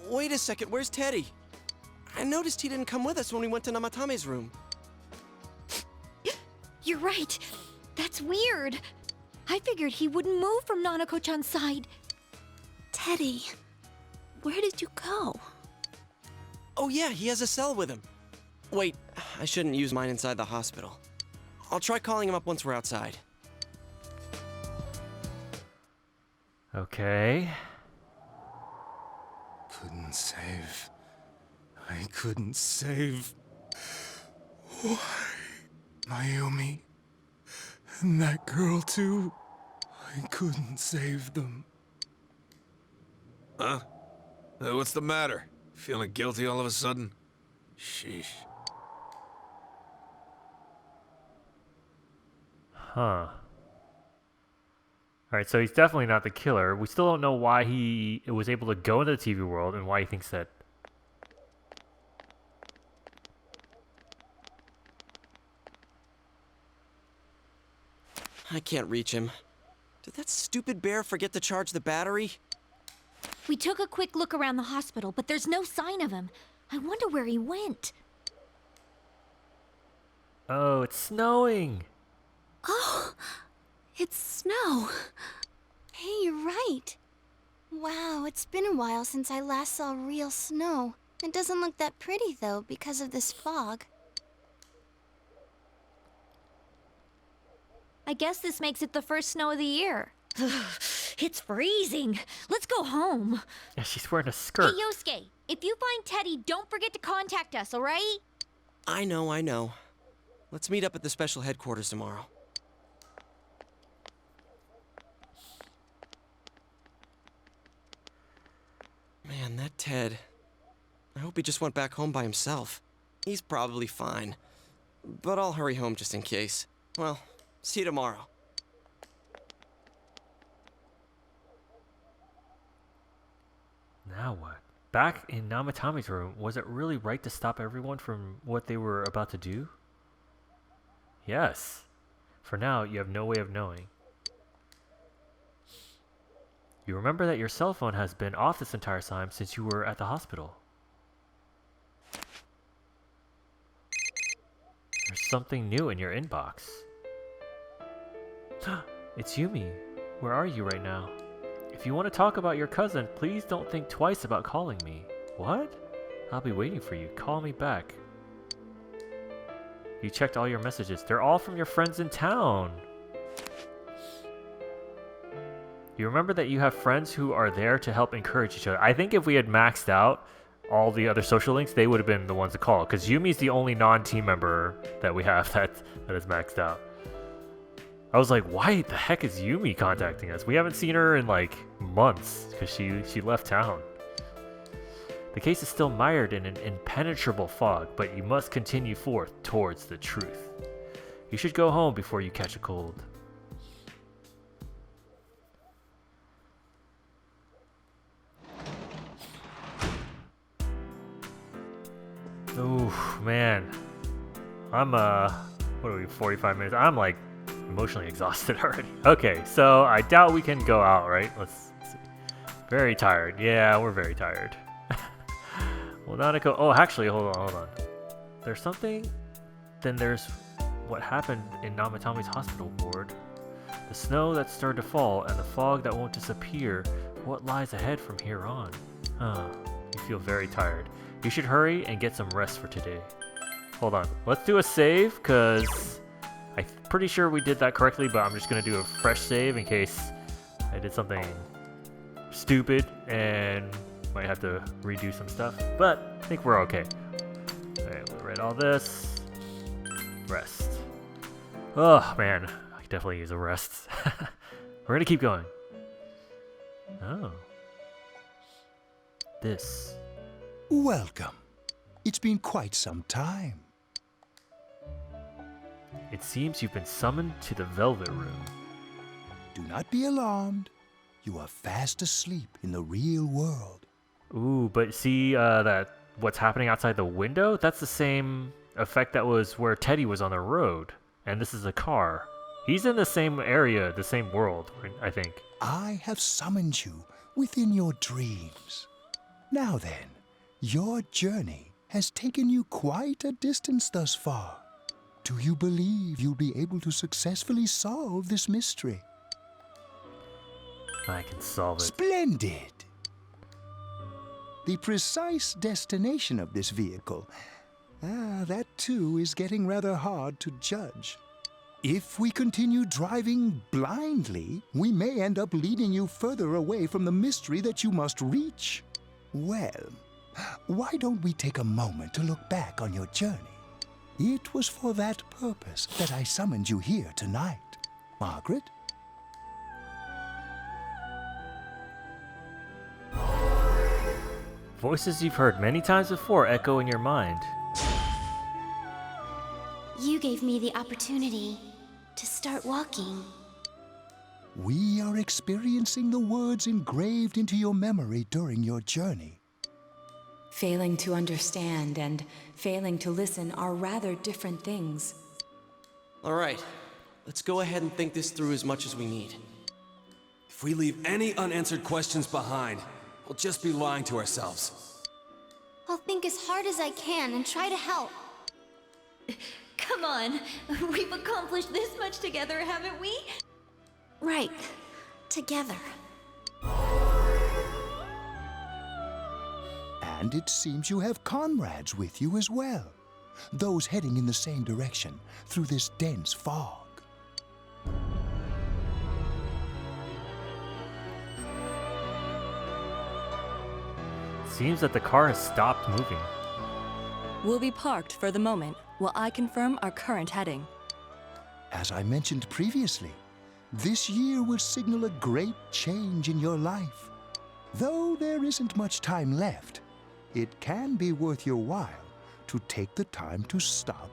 Wait a second, where's Teddy? I noticed he didn't come with us when we went to Namatame's room. You're right. That's weird. I figured he wouldn't move from Nanako-chan's side. Teddy, where did you go? Oh yeah, he has a cell with him. Wait, I shouldn't use mine inside the hospital. I'll try calling him up once we're outside. Okay. Couldn't save. I couldn't save. Why? Mayumi. And that girl too. I couldn't save them. Huh? What's the matter? Feeling guilty all of a sudden? Sheesh. Huh. Alright, so he's definitely not the killer. We still don't know why he was able to go into the TV world and why he thinks that. I can't reach him. Did that stupid bear forget to charge the battery? We took a quick look around the hospital, but there's no sign of him. I wonder where he went. Oh, it's snowing. Oh, it's snow. Hey, you're right. Wow, it's been a while since I last saw real snow. It doesn't look that pretty, though, because of this fog. I guess this makes it the first snow of the year. It's freezing. Let's go home. Yeah, she's wearing a skirt. Hey, Yosuke, if you find Teddy, don't forget to contact us, all right? I know. Let's meet up at the special headquarters tomorrow. Man, that Ted. I hope he just went back home by himself. He's probably fine. But I'll hurry home just in case. Well, see you tomorrow. Now what? Back in Namatami's room, was it really right to stop everyone from what they were about to do? Yes. For now, you have no way of knowing. You remember that your cell phone has been off this entire time since you were at the hospital. There's something new in your inbox. It's Yumi. Where are you right now? If you want to talk about your cousin, please don't think twice about calling me. What? I'll be waiting for you. Call me back. You checked all your messages. They're all from your friends in town. You remember that you have friends who are there to help encourage each other. I think if we had maxed out all the other social links, they would have been the ones to call. Because Yumi's the only non-team member that we have that is maxed out. I was like, why the heck is Yumi contacting us? We haven't seen her in like months because she left town. The case is still mired in an impenetrable fog, but you must continue forth towards the truth. You should go home before you catch a cold. Oof, man. I'm, what are we, 45 minutes? I'm like emotionally exhausted already. Okay, so I doubt we can go out, right? Let's see. Very tired. Yeah, we're very tired. Well, Nanako, oh, actually, hold on. There's something, then there's what happened in Namatami's hospital ward. The snow that started to fall and the fog that won't disappear. What lies ahead from here on? You feel very tired. You should hurry and get some rest for today. Hold on, let's do a save, because I'm pretty sure we did that correctly, but I'm just going to do a fresh save in case I did something stupid and might have to redo some stuff, but I think we're okay. Alright, we read all this. Rest. Oh, man. I could definitely use a rest. We're gonna keep going. Oh. This. Welcome. It's been quite some time. It seems you've been summoned to the Velvet Room. Do not be alarmed. You are fast asleep in the real world. Ooh, but see that what's happening outside the window? That's the same effect that was where Teddy was on the road. And this is a car. He's in the same area, the same world, I think. I have summoned you within your dreams. Now then, your journey has taken you quite a distance thus far. Do you believe you'll be able to successfully solve this mystery? I can solve it. Splendid! The precise destination of this vehicle, that too is getting rather hard to judge. If we continue driving blindly, we may end up leading you further away from the mystery that you must reach. Well, why don't we take a moment to look back on your journey? It was for that purpose that I summoned you here tonight. Margaret? Voices you've heard many times before echo in your mind. You gave me the opportunity to start walking. We are experiencing the words engraved into your memory during your journey. Failing to understand and failing to listen are rather different things. All right, let's go ahead and think this through as much as we need. If we leave any unanswered questions behind, we'll just be lying to ourselves. I'll think as hard as I can and try to help. Come on, we've accomplished this much together, haven't we? Right. Together. And it seems you have comrades with you as well. Those heading in the same direction through this dense fog. Seems that the car has stopped moving. We'll be parked for the moment while I confirm our current heading. As I mentioned previously, this year will signal a great change in your life. Though there isn't much time left, it can be worth your while to take the time to stop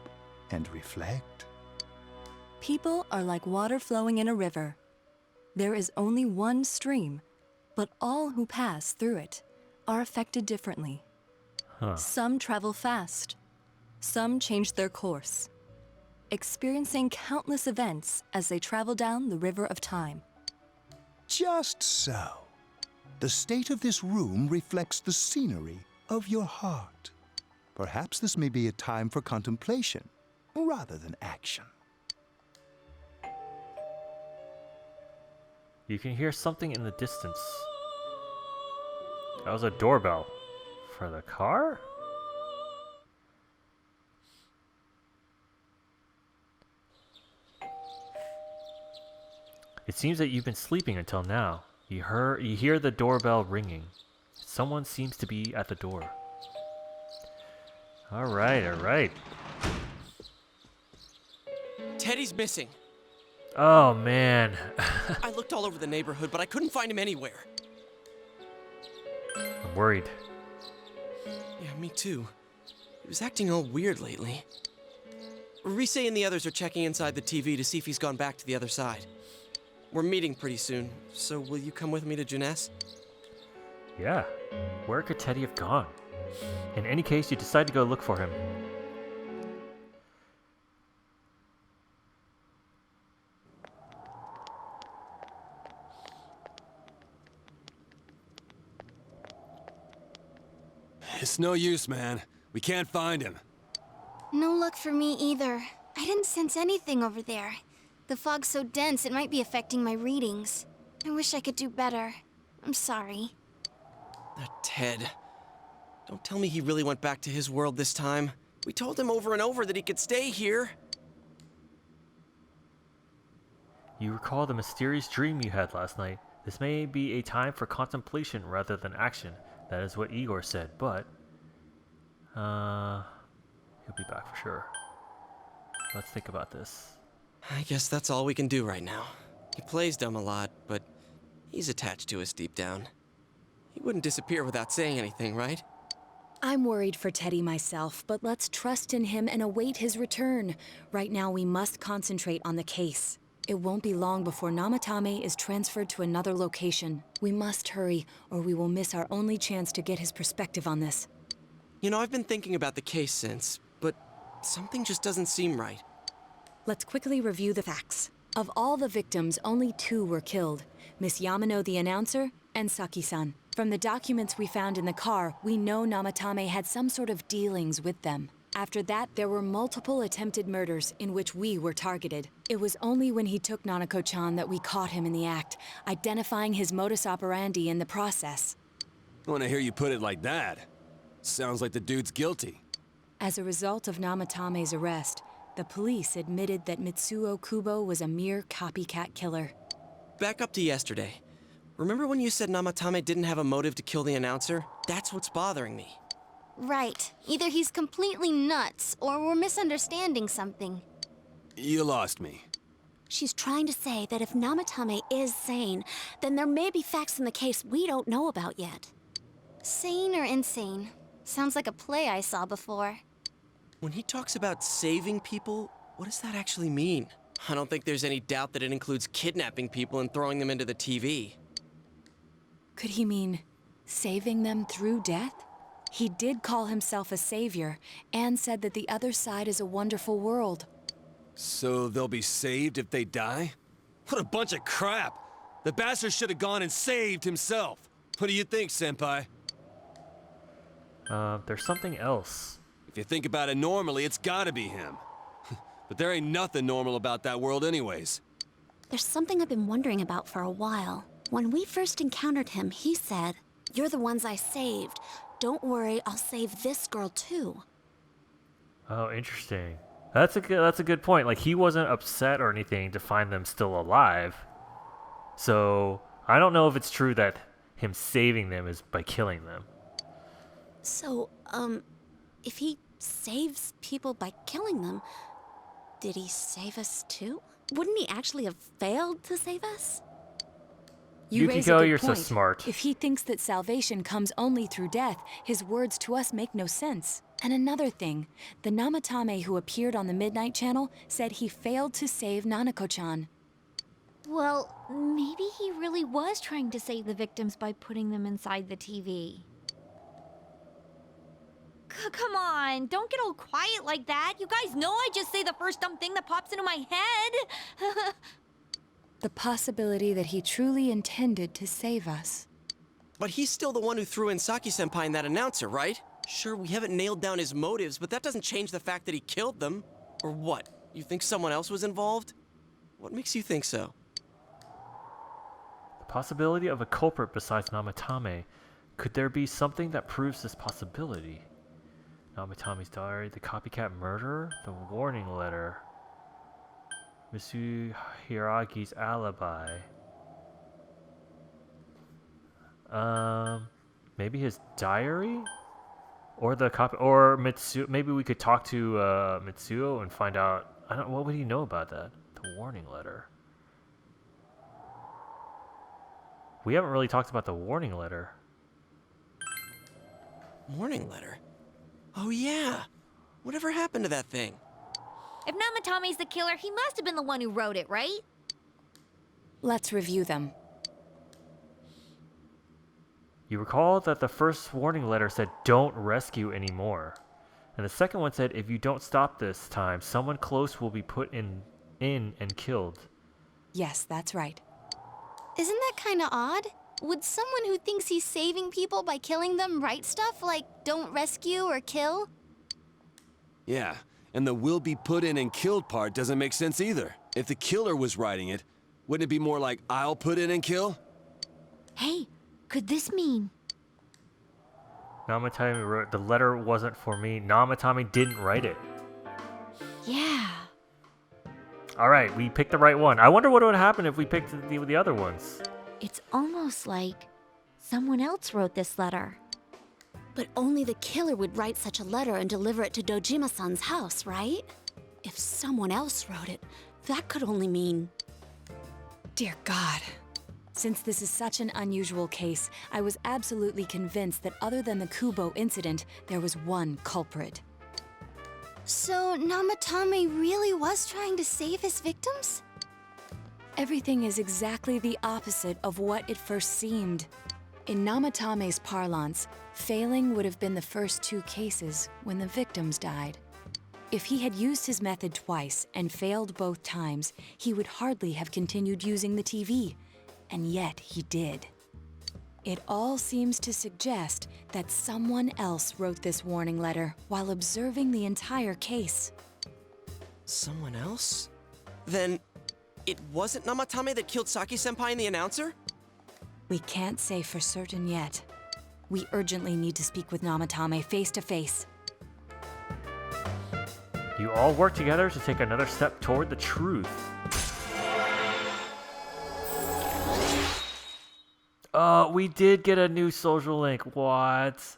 and reflect. People are like water flowing in a river. There is only one stream, but all who pass through it are affected differently. Some travel fast. Some change their course, experiencing countless events as they travel down the river of time. Just so. The state of this room reflects the scenery of your heart. Perhaps this may be a time for contemplation rather than action. You can hear something in the distance. That was a doorbell. For the car? It seems that you've been sleeping until now. You hear the doorbell ringing. Someone seems to be at the door. Alright, alright. Teddy's missing. Oh man. I looked all over the neighborhood, but I couldn't find him anywhere. I'm worried. Yeah, me too. He was acting all weird lately. Rise and the others are checking inside the TV to see if he's gone back to the other side. We're meeting pretty soon, so will you come with me to Jeunesse? Yeah. Where could Teddy have gone? In any case, you decide to go look for him. It's no use, man. We can't find him. No luck for me either. I didn't sense anything over there. The fog's so dense it might be affecting my readings. I wish I could do better. I'm sorry. That Ted. Don't tell me he really went back to his world this time. We told him over and over that he could stay here. You recall the mysterious dream you had last night. This may be a time for contemplation rather than action. That is what Igor said, but... he'll be back for sure. Let's think about this. I guess that's all we can do right now. He plays dumb a lot, but he's attached to us deep down. He wouldn't disappear without saying anything, right? I'm worried for Teddy myself, but let's trust in him and await his return. Right now, we must concentrate on the case. It won't be long before Namatame is transferred to another location. We must hurry, or we will miss our only chance to get his perspective on this. You know, I've been thinking about the case since, but something just doesn't seem right. Let's quickly review the facts. Of all the victims, only 2 were killed. Miss Yamano the announcer, and Saki-san. From the documents we found in the car, we know Namatame had some sort of dealings with them. After that, there were multiple attempted murders in which we were targeted. It was only when he took Nanako-chan that we caught him in the act, identifying his modus operandi in the process. When I hear you put it like that, sounds like the dude's guilty. As a result of Namatame's arrest, the police admitted that Mitsuo Kubo was a mere copycat killer. Back up to yesterday. Remember when you said Namatame didn't have a motive to kill the announcer? That's what's bothering me. Right. Either he's completely nuts, or we're misunderstanding something. You lost me. She's trying to say that if Namatame is sane, then there may be facts in the case we don't know about yet. Sane or insane? Sounds like a play I saw before. When he talks about saving people, what does that actually mean? I don't think there's any doubt that it includes kidnapping people and throwing them into the TV. Could he mean saving them through death? He did call himself a savior and said that the other side is a wonderful world. So they'll be saved if they die? What a bunch of crap! The bastard should have gone and saved himself. What do you think, Senpai? There's something else. If you think about it normally, it's gotta be him. But there ain't nothing normal about that world anyways. There's something I've been wondering about for a while. When we first encountered him, he said, "You're the ones I saved. Don't worry, I'll save this girl too." Oh, interesting. That's a good point. Like, he wasn't upset or anything to find them still alive. So I don't know if it's true that him saving them is by killing them. So, if he saves people by killing them, did he save us too? Wouldn't he actually have failed to save us? You raise a Yukiko, good you're so point. smart. If he thinks that salvation comes only through death, his words to us make no sense. And another thing, the Namatame who appeared on the Midnight Channel said he failed to save Nanako-chan. Well, maybe he really was trying to save the victims by putting them inside the TV. Come on, don't get all quiet like that. You guys know I just say the first dumb thing that pops into my head. The possibility that he truly intended to save us. But he's still the one who threw in Saki-senpai and that announcer, right? Sure, we haven't nailed down his motives, but that doesn't change the fact that he killed them. Or what? You think someone else was involved? What makes you think so? The possibility of a culprit besides Namatame. Could there be something that proves this possibility? Namatame's diary, the copycat murderer, the warning letter, Mitsu Hiragi's alibi. Maybe his diary? Or the copy, or Mitsuo. Maybe we could talk to Mitsuo and find out. I don't. What would he know about that? The warning letter. We haven't really talked about the warning letter. Warning letter? Oh yeah. Whatever happened to that thing? If Namatame's the killer, he must have been the one who wrote it, right? Let's review them. You recall that the first warning letter said, "Don't rescue anymore." And the second one said, "If you don't stop this time, someone close will be put in and killed." Yes, that's right. Isn't that kind of odd? Would someone who thinks he's saving people by killing them write stuff like "don't rescue" or "kill"? Yeah, and the "will be put in and killed" part doesn't make sense either. If the killer was writing it, wouldn't it be more like "I'll put in and kill"? Hey, could this mean? Namatame wrote, the letter wasn't for me. Namatame didn't write it. Yeah. Alright, we picked the right one. I wonder what would happen if we picked the other ones. It's almost like someone else wrote this letter. But only the killer would write such a letter and deliver it to Dojima-san's house, right? If someone else wrote it, that could only mean... Dear God. Since this is such an unusual case, I was absolutely convinced that other than the Kubo incident, there was one culprit. So Namatame really was trying to save his victims? Everything is exactly the opposite of what it first seemed. In Namatame's parlance, failing would have been the first two cases when the victims died. If he had used his method twice and failed both times, he would hardly have continued using the TV. And yet he did. It all seems to suggest that someone else wrote this warning letter while observing the entire case. Someone else? Then it wasn't Namatame that killed Saki-senpai and the announcer? We can't say for certain yet. We urgently need to speak with Namatame face to face. You all work together to take another step toward the truth. We did get a new social link. What?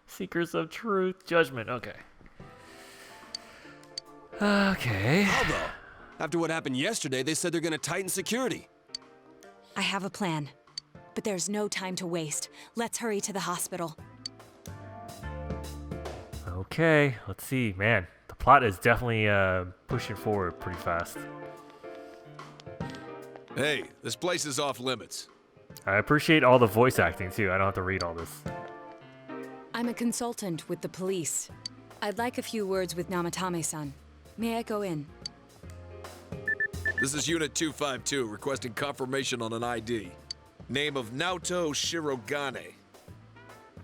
Seekers of Truth. Judgment. Okay. Okay. How though? After what happened yesterday, they said they're gonna tighten security. I have a plan, but there's no time to waste. Let's hurry to the hospital. Okay, let's see. Man, the plot is definitely pushing forward pretty fast. Hey, this place is off limits. I appreciate all the voice acting too. I don't have to read all this. I'm a consultant with the police. I'd like a few words with Namatame-san. May I go in? This is Unit 252, requesting confirmation on an ID. Name of Naoto Shirogane.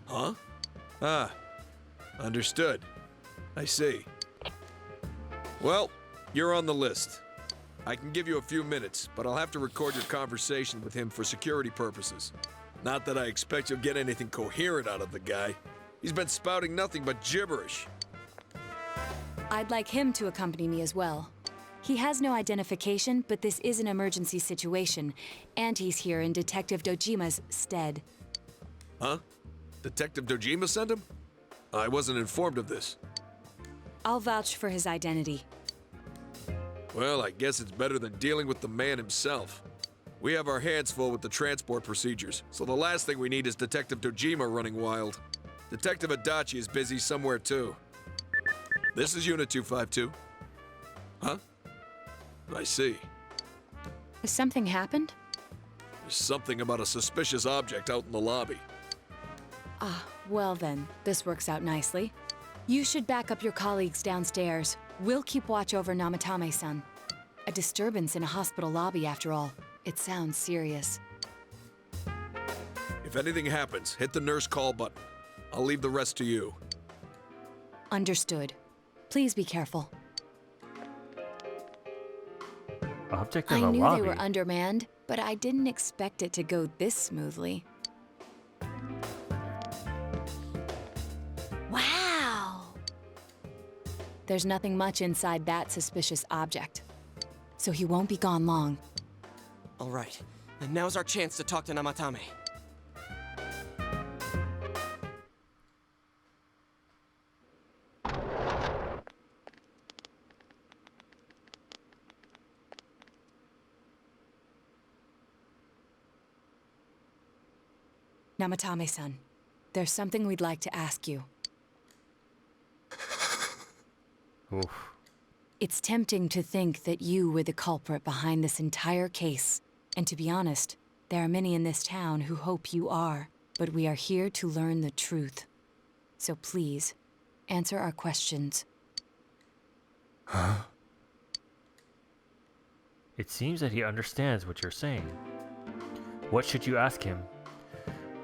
Huh? Ah. Understood. I see. Well, you're on the list. I can give you a few minutes, but I'll have to record your conversation with him for security purposes. Not that I expect you'll get anything coherent out of the guy. He's been spouting nothing but gibberish. I'd like him to accompany me as well. He has no identification, but this is an emergency situation, and he's here in Detective Dojima's stead. Huh? Detective Dojima sent him? I wasn't informed of this. I'll vouch for his identity. Well, I guess it's better than dealing with the man himself. We have our hands full with the transport procedures, so the last thing we need is Detective Dojima running wild. Detective Adachi is busy somewhere too. This is Unit 252. Huh? I see. Has something happened? There's something about a suspicious object out in the lobby. Ah, well then, this works out nicely. You should back up your colleagues downstairs. We'll keep watch over Namatame-san. A disturbance in a hospital lobby, after all. It sounds serious. If anything happens, hit the nurse call button. I'll leave the rest to you. Understood. Please be careful. Object in I the knew lobby. they were undermanned, but I didn't expect it to go this smoothly. Wow! There's nothing much inside that suspicious object. So he won't be gone long. All right, and now's our chance to talk to Namatame. Namatame-san, there's something we'd like to ask you. Oof. It's tempting to think that you were the culprit behind this entire case. And to be honest, there are many in this town who hope you are. But we are here to learn the truth. So please, answer our questions. Huh? It seems that he understands what you're saying. What should you ask him?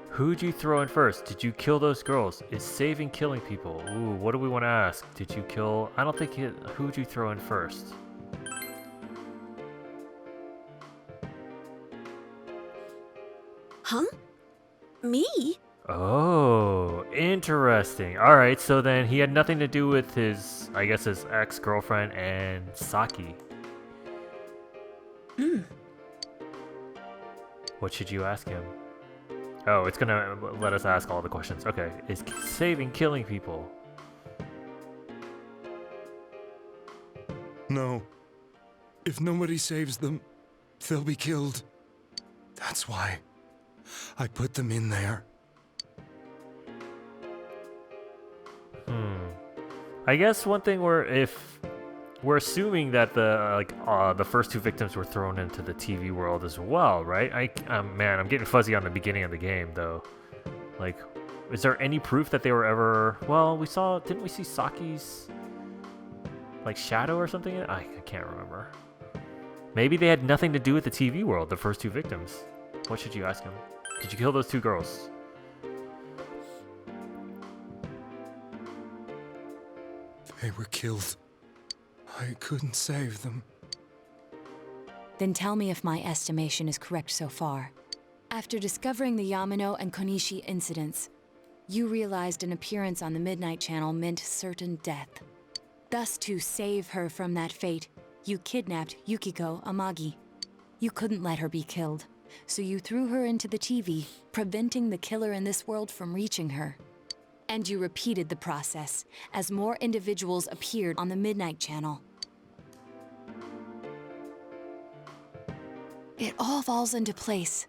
Who'd you throw in first? Did you kill those girls? Is saving killing people? Ooh, what do we want to ask? Did you kill... I don't think... Who'd you throw in first? Huh? Me? Oh, interesting. Alright, so then he had nothing to do with his... I guess his ex-girlfriend and Saki. Hmm. What should you ask him? Oh, it's gonna let us ask all the questions. Okay, is saving killing people? No. If nobody saves them, they'll be killed. That's why I put them in there. I guess one thing if we're assuming that the first two victims were thrown into the TV world as well, right? Man, I'm getting fuzzy on the beginning of the game though. Like, is there any proof that they were ever? Well, didn't we see Saki's like shadow or something? I can't remember. Maybe they had nothing to do with the TV world, the first two victims. What should you ask him? Did you kill those two girls? They were killed. I couldn't save them. Then tell me if my estimation is correct so far. After discovering the Yamano and Konishi incidents, you realized an appearance on the Midnight Channel meant certain death. Thus, to save her from that fate, you kidnapped Yukiko Amagi. You couldn't let her be killed, so you threw her into the TV, preventing the killer in this world from reaching her. And you repeated the process as more individuals appeared on the Midnight Channel. It all falls into place.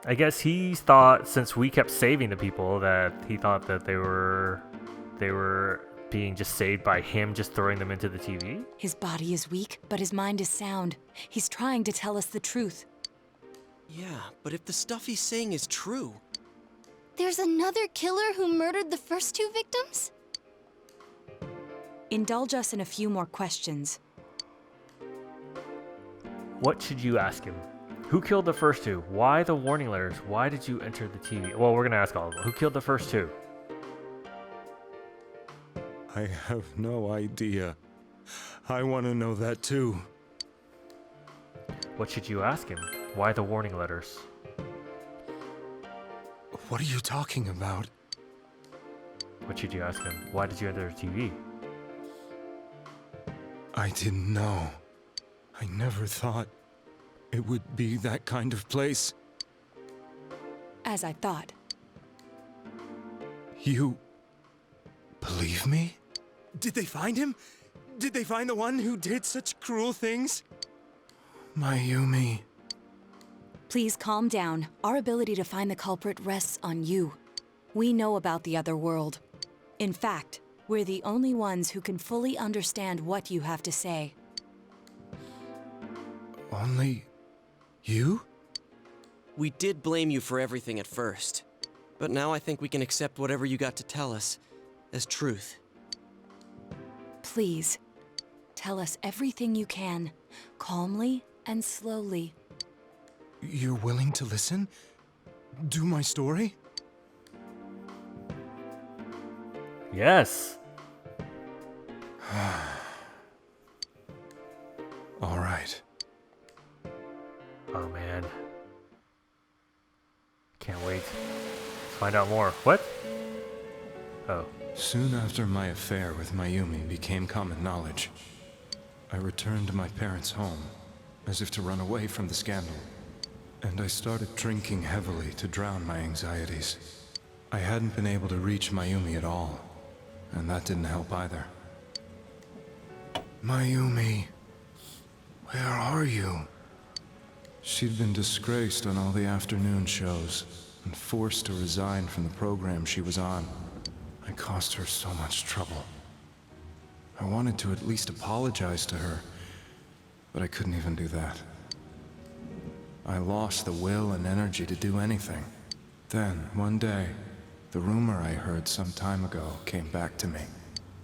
I guess he thought, since we kept saving the people, that he thought that they were being just saved by him just throwing them into the TV? His body is weak, but his mind is sound. He's trying to tell us the truth. Yeah, but if the stuff he's saying is true... There's another killer who murdered the first two victims? Indulge us in a few more questions. What should you ask him? Who killed the first two? Why the warning letters? Why did you enter the TV? Well, we're gonna ask all of them. Who killed the first two? I have no idea. I want to know that too. What should you ask him? Why the warning letters? What are you talking about? What should you ask him? Why did you enter the TV? I didn't know. I never thought it would be that kind of place. As I thought. You believe me? Did they find him? Did they find the one who did such cruel things? Mayumi. Please calm down. Our ability to find the culprit rests on you. We know about the other world. In fact, we're the only ones who can fully understand what you have to say. Only you? We did blame you for everything at first, but now I think we can accept whatever you got to tell us as truth. Please, tell us everything you can, calmly and slowly. You're willing to listen? Do my story? Yes. All right. Oh man. Can't wait. Let's find out more. What? Oh. Soon after my affair with Mayumi became common knowledge, I returned to my parents' home, as if to run away from the scandal. And I started drinking heavily to drown my anxieties. I hadn't been able to reach Mayumi at all, and that didn't help either. Mayumi, where are you? She'd been disgraced on all the afternoon shows, and forced to resign from the program she was on. I caused her so much trouble. I wanted to at least apologize to her, but I couldn't even do that. I lost the will and energy to do anything. Then, one day, the rumor I heard some time ago came back to me.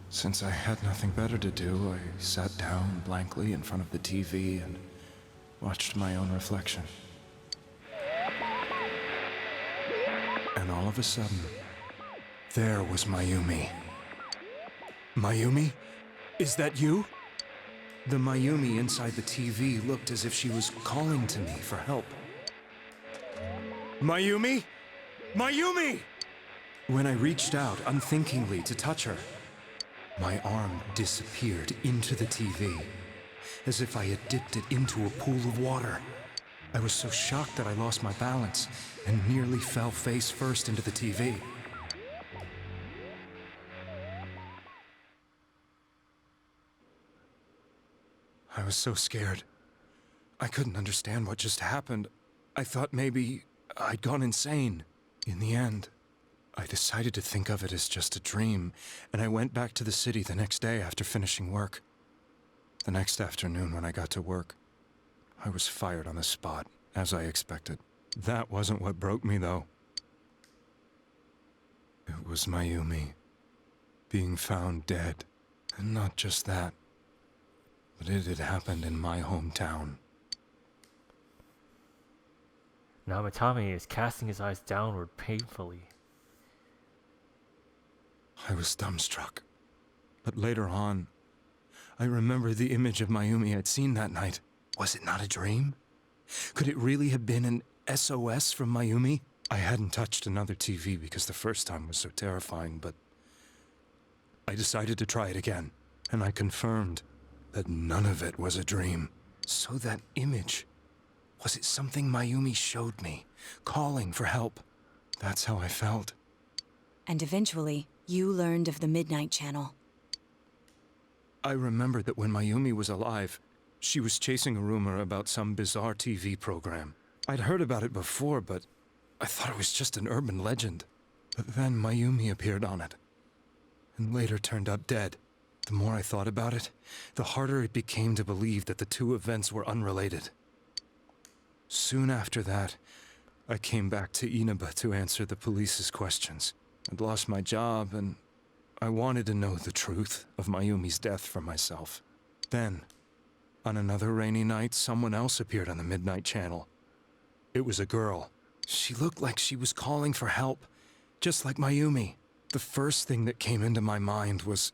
Since I had nothing better to do, I sat down blankly in front of the TV and watched my own reflection. And all of a sudden, there was Mayumi. Mayumi? Is that you? The Mayumi inside the TV looked as if she was calling to me for help. Mayumi? Mayumi! When I reached out unthinkingly to touch her, my arm disappeared into the TV, as if I had dipped it into a pool of water. I was so shocked that I lost my balance and nearly fell face first into the TV. I was so scared. I couldn't understand what just happened. I thought maybe I'd gone insane. In the end, I decided to think of it as just a dream, and I went back to the city the next day after finishing work. The next afternoon when I got to work, I was fired on the spot, as I expected. That wasn't what broke me, though. It was Mayumi being found dead. And not just that, but it had happened in my hometown. Namatame is casting his eyes downward painfully. I was dumbstruck. But later on, I remembered the image of Mayumi I'd seen that night. Was it not a dream? Could it really have been an SOS from Mayumi? I hadn't touched another TV because the first time was so terrifying, but I decided to try it again, and I confirmed that none of it was a dream. So that image, was it something Mayumi showed me, calling for help? That's how I felt. And eventually, you learned of the Midnight Channel. I remembered that when Mayumi was alive, she was chasing a rumor about some bizarre TV program. I'd heard about it before, but I thought it was just an urban legend. But then Mayumi appeared on it, and later turned up dead. The more I thought about it, the harder it became to believe that the two events were unrelated. Soon after that, I came back to Inaba to answer the police's questions. I'd lost my job, and I wanted to know the truth of Mayumi's death for myself. Then, on another rainy night, someone else appeared on the Midnight Channel. It was a girl. She looked like she was calling for help, just like Mayumi. The first thing that came into my mind was,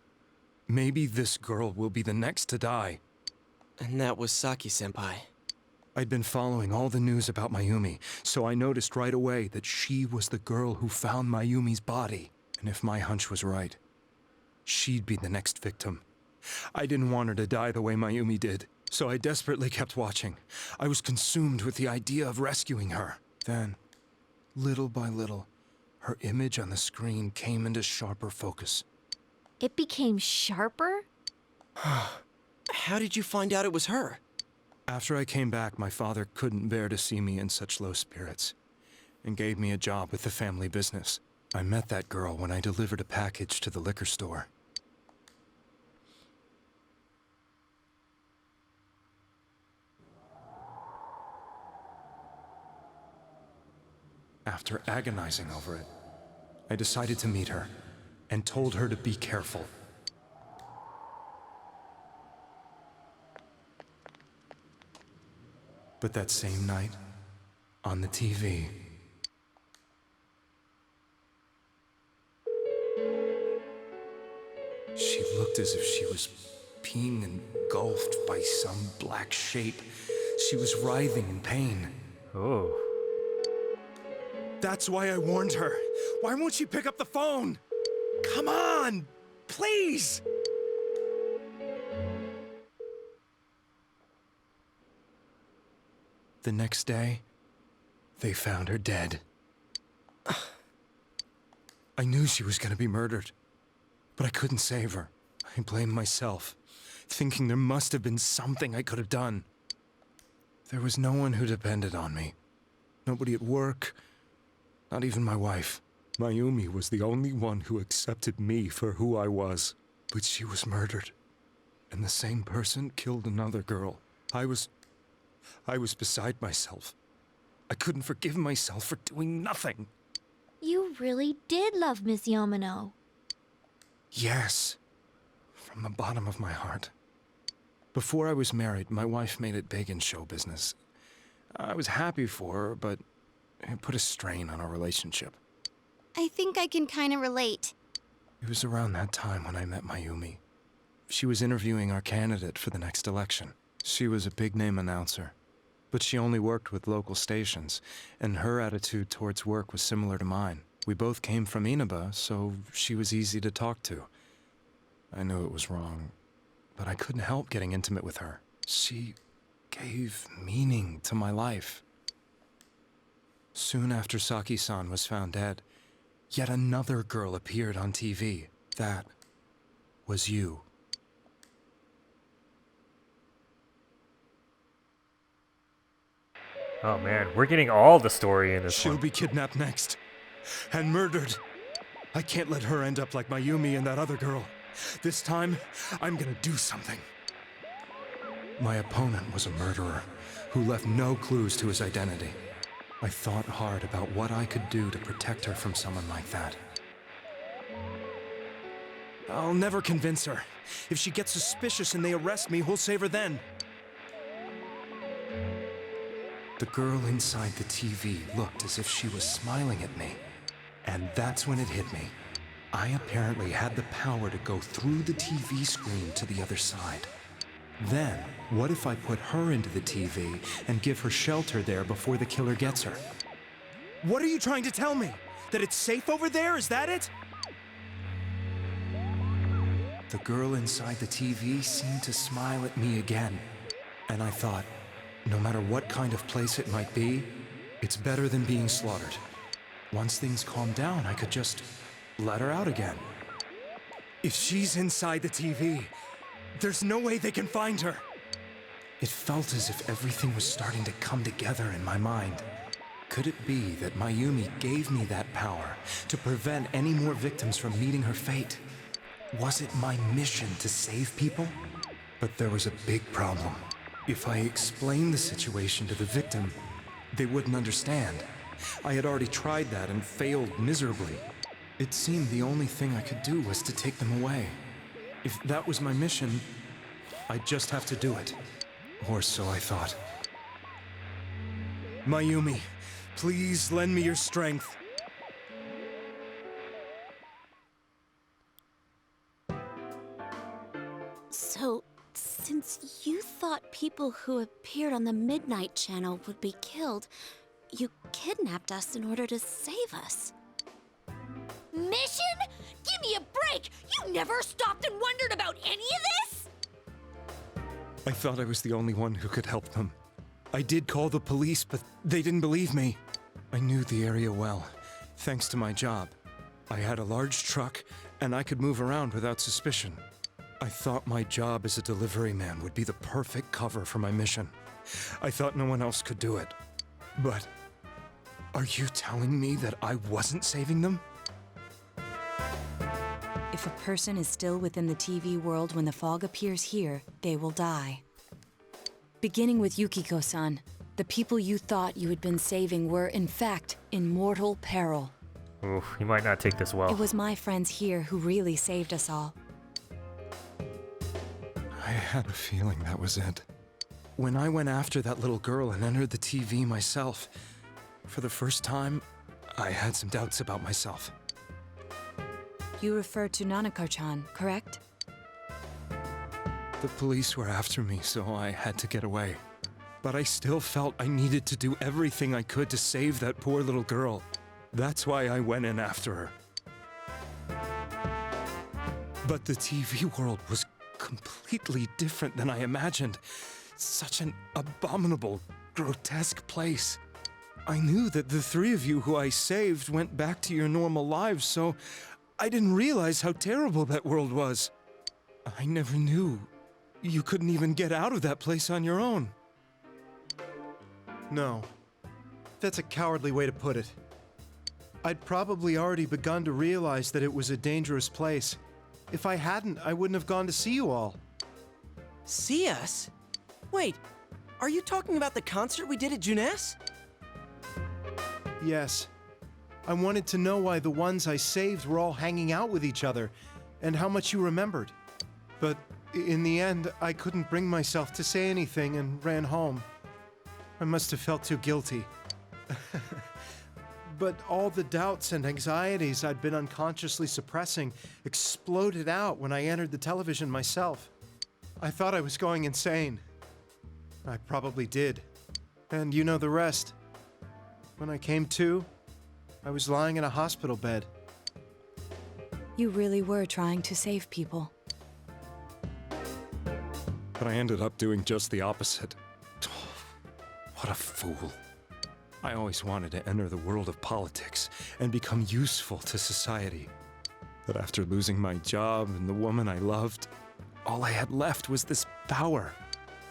maybe this girl will be the next to die. And that was Saki-senpai. I'd been following all the news about Mayumi, so I noticed right away that she was the girl who found Mayumi's body. And if my hunch was right, she'd be the next victim. I didn't want her to die the way Mayumi did, so I desperately kept watching. I was consumed with the idea of rescuing her. Then, little by little, her image on the screen came into sharper focus. It became sharper? How did you find out it was her? After I came back, my father couldn't bear to see me in such low spirits, and gave me a job with the family business. I met that girl when I delivered a package to the liquor store. After agonizing over it, I decided to meet her, and told her to be careful. But that same night, on the TV, she looked as if she was being engulfed by some black shape. She was writhing in pain. Oh. That's why I warned her. Why won't she pick up the phone? Come on, please! The next day, they found her dead. I knew she was gonna be murdered, but I couldn't save her. I blamed myself, thinking there must have been something I could have done. There was no one who depended on me. Nobody at work, not even my wife. Mayumi was the only one who accepted me for who I was. But she was murdered, and the same person killed another girl. I was beside myself. I couldn't forgive myself for doing nothing. You really did love Miss Yamano. Yes, from the bottom of my heart. Before I was married, my wife made it big in show business. I was happy for her, but it put a strain on our relationship. I think I can kind of relate. It was around that time when I met Mayumi. She was interviewing our candidate for the next election. She was a big-name announcer, but she only worked with local stations, and her attitude towards work was similar to mine. We both came from Inaba, so she was easy to talk to. I knew it was wrong, but I couldn't help getting intimate with her. She gave meaning to my life. Soon after Saki-san was found dead, yet another girl appeared on TV. That was you. Oh man, we're getting all the story in this one. She'll be kidnapped next. And murdered. I can't let her end up like Mayumi and that other girl. This time, I'm gonna do something. My opponent was a murderer who left no clues to his identity. I thought hard about what I could do to protect her from someone like that. I'll never convince her. If she gets suspicious and they arrest me, who'll save her then? The girl inside the TV looked as if she was smiling at me. And that's when it hit me. I apparently had the power to go through the TV screen to the other side. Then, what if I put her into the TV and give her shelter there before the killer gets her? What are you trying to tell me? That it's safe over there? Is that it? The girl inside the TV seemed to smile at me again. And I thought, no matter what kind of place it might be, it's better than being slaughtered. Once things calm down, I could just let her out again. If she's inside the TV, there's no way they can find her. It felt as if everything was starting to come together in my mind. Could it be that Mayumi gave me that power to prevent any more victims from meeting her fate? Was it my mission to save people? But there was a big problem. If I explained the situation to the victim, they wouldn't understand. I had already tried that and failed miserably. It seemed the only thing I could do was to take them away. If that was my mission, I'd just have to do it. Or so I thought. Mayumi, please lend me your strength. So, since you thought people who appeared on the Midnight Channel would be killed, you kidnapped us in order to save us. Mission? Give me a break! You never stopped and wondered about any of this? I thought I was the only one who could help them. I did call the police, but they didn't believe me. I knew the area well, thanks to my job. I had a large truck, and I could move around without suspicion. I thought my job as a delivery man would be the perfect cover for my mission. I thought no one else could do it. But are you telling me that I wasn't saving them? If a person is still within the TV world when the fog appears here, they will die. Beginning with Yukiko-san, the people you thought you had been saving were, in fact, in mortal peril. Oof, you might not take this well. It was my friends here who really saved us all. I had a feeling that was it. When I went after that little girl and entered the TV myself, for the first time, I had some doubts about myself. You refer to Nanako-chan, correct? The police were after me, so I had to get away. But I still felt I needed to do everything I could to save that poor little girl. That's why I went in after her. But the TV world was completely different than I imagined. Such an abominable, grotesque place. I knew that the three of you who I saved went back to your normal lives, so I didn't realize how terrible that world was. I never knew you couldn't even get out of that place on your own. No. That's a cowardly way to put it. I'd probably already begun to realize that it was a dangerous place. If I hadn't, I wouldn't have gone to see you all. See us? Wait, are you talking about the concert we did at Juness? Yes. I wanted to know why the ones I saved were all hanging out with each other, and how much you remembered. But in the end, I couldn't bring myself to say anything and ran home. I must have felt too guilty. But all the doubts and anxieties I'd been unconsciously suppressing exploded out when I entered the television myself. I thought I was going insane. I probably did. And you know the rest. When I came to, I was lying in a hospital bed. You really were trying to save people. But I ended up doing just the opposite. What a fool. I always wanted to enter the world of politics and become useful to society. But after losing my job and the woman I loved, all I had left was this power.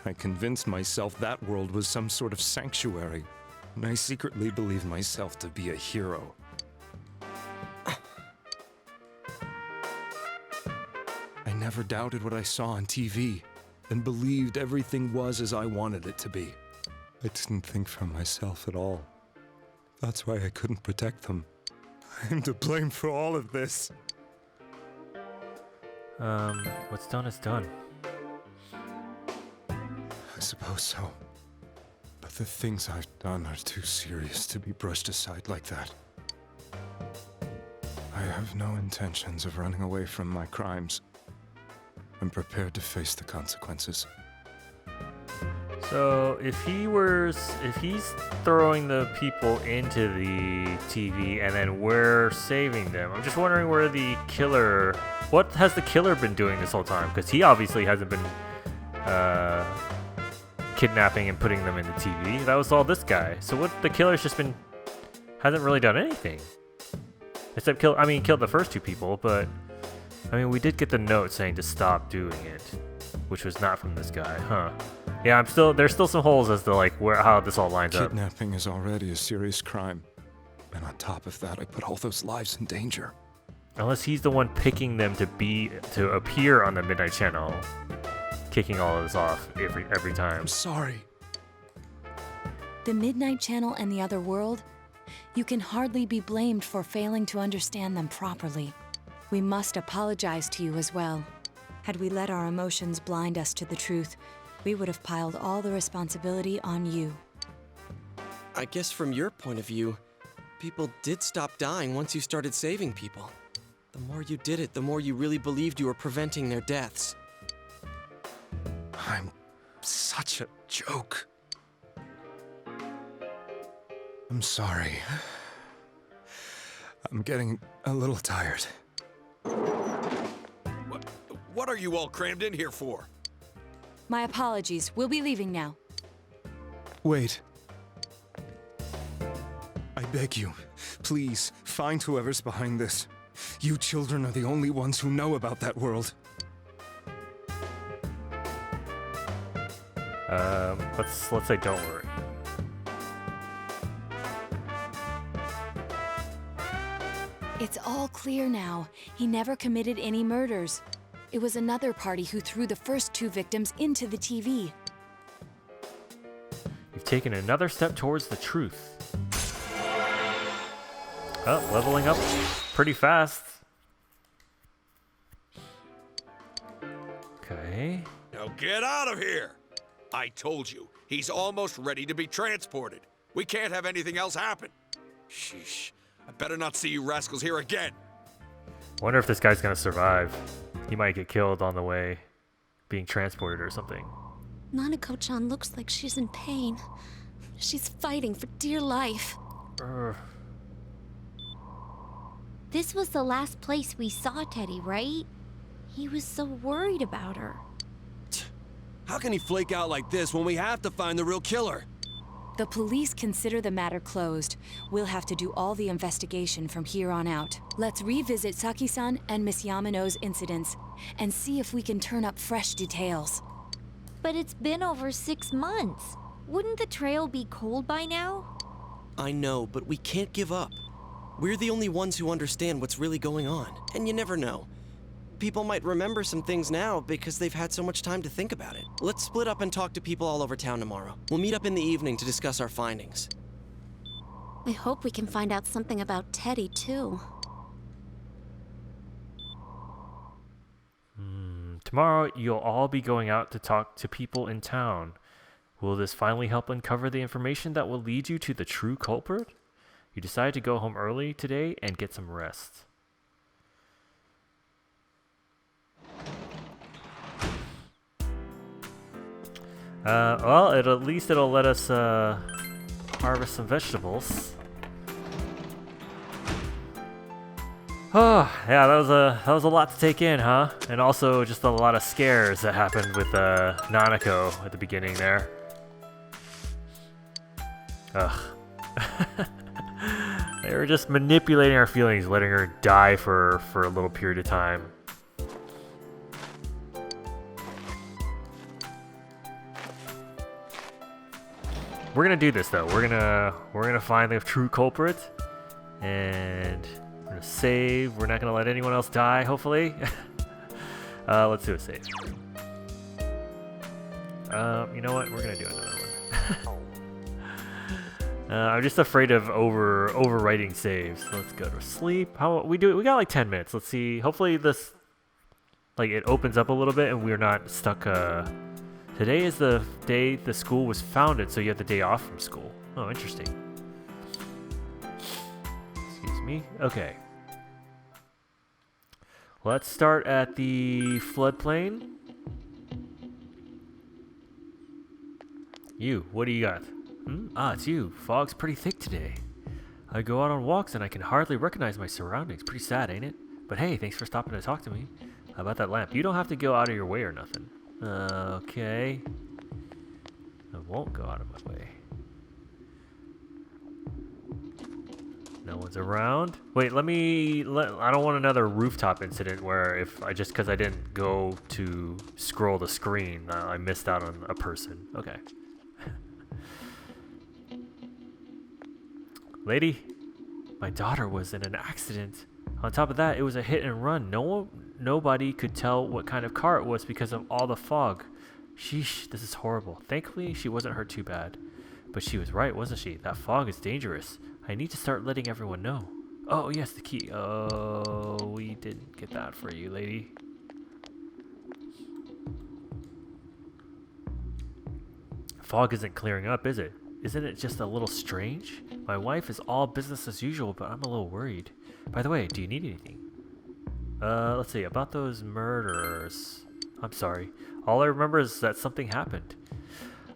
I convinced myself that world was some sort of sanctuary, and I secretly believed myself to be a hero. I never doubted what I saw on TV, and believed everything was as I wanted it to be. I didn't think for myself at all. That's why I couldn't protect them. I'm to blame for all of this. What's done is done. I suppose so. But the things I've done are too serious to be brushed aside like that. I have no intentions of running away from my crimes. I'm prepared to face the consequences. So if he's throwing the people into the TV and then we're saving them, I'm just wondering where the killer, what has the killer been doing this whole time? Because he obviously hasn't been kidnapping and putting them in the TV. That was all this guy. So what the killer's just been, hasn't really done anything. Except killed the first two people, but I mean, we did get the note saying to stop doing it, which was not from this guy, huh? Yeah, there's still some holes as to like how this all lines up. Kidnapping is already a serious crime. And on top of that, I put all those lives in danger. Unless he's the one picking them to appear on the Midnight Channel, kicking all of this off every time. I'm sorry. The Midnight Channel and the other world? You can hardly be blamed for failing to understand them properly. We must apologize to you as well. Had we let our emotions blind us to the truth, we would have piled all the responsibility on you. I guess from your point of view, people did stop dying once you started saving people. The more you did it, the more you really believed you were preventing their deaths. I'm such a joke. I'm sorry. I'm getting a little tired. What are you all crammed in here for? My apologies. We'll be leaving now. Wait. I beg you, please, find whoever's behind this. You children are the only ones who know about that world. Let's say don't worry. It's all clear now. He never committed any murders. It was another party who threw the first two victims into the TV. You've taken another step towards the truth. Oh, leveling up pretty fast. Okay. Now get out of here! I told you, he's almost ready to be transported. We can't have anything else happen. Sheesh. I better not see you rascals here again. Wonder if this guy's gonna survive. He might get killed on the way, being transported or something. Nanako-chan looks like she's in pain. She's fighting for dear life. This was the last place we saw Teddy, right? He was so worried about her. How can he flake out like this when we have to find the real killer? The police consider the matter closed. We'll have to do all the investigation from here on out. Let's revisit Saki-san and Miss Yamano's incidents and see if we can turn up fresh details. But it's been over 6 months. Wouldn't the trail be cold by now? I know, but we can't give up. We're the only ones who understand what's really going on, and you never know. People might remember some things now because they've had so much time to think about it. Let's split up and talk to people all over town tomorrow. We'll meet up in the evening to discuss our findings. I hope we can find out something about Teddy, too. Tomorrow, you'll all be going out to talk to people in town. Will this finally help uncover the information that will lead you to the true culprit? You decide to go home early today and get some rest. Well, at least it'll let us harvest some vegetables. Oh, yeah, that was a lot to take in, huh? And also just a lot of scares that happened with Nanako at the beginning there. Ugh. They were just manipulating our feelings, letting her die for a little period of time. We're gonna do this though. We're gonna find the true culprit, and we're gonna save. We're not gonna let anyone else die. Hopefully. Let's do a save. You know what? We're gonna do another one. I'm just afraid of overwriting saves. Let's go to sleep. How we do it? We got like 10 minutes. Let's see. Hopefully this, like, it opens up a little bit and we're not stuck. Today is the day the school was founded, so you have the day off from school. Oh, interesting. Excuse me. Okay. Let's start at the floodplain. You, what do you got? Ah, it's you. Fog's pretty thick today. I go out on walks and I can hardly recognize my surroundings. Pretty sad, ain't it? But hey, thanks for stopping to talk to me. How about that lamp? You don't have to go out of your way or nothing. Okay. I won't go out of my way. No one's around. Wait, I don't want another rooftop incident where if I just because I didn't go to scroll the screen, I missed out on a person. Okay. Lady, my daughter was in an accident. On top of that, it was a hit and run. Nobody could tell what kind of car it was because of all the fog. Sheesh, this is horrible. Thankfully, she wasn't hurt too bad. But she was right, wasn't she? That fog is dangerous. I need to start letting everyone know. Oh, yes, the key. Oh, we didn't get that for you, lady. Fog isn't clearing up, is it? Isn't it just a little strange? My wife is all business as usual, but I'm a little worried. By the way, do you need anything? Let's see, about those murderers. I'm sorry. All I remember is that something happened.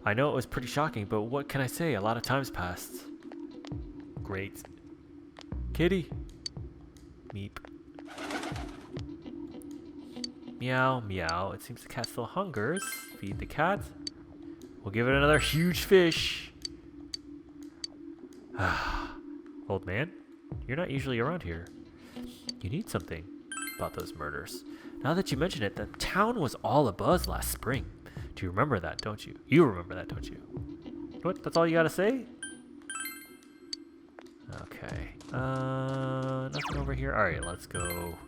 I know it was pretty shocking, but what can I say? A lot of time's passed. Great. Kitty. Meep. Meow, meow. It seems the cat still hungers. Feed the cat. We'll give it another huge fish. Old man, you're not usually around here. You need something about those murders. Now that you mention it, the town was all abuzz last spring. Do you remember that, don't you? You remember that, don't you? What? That's all you gotta say? Okay. Nothing over here. Alright, let's go.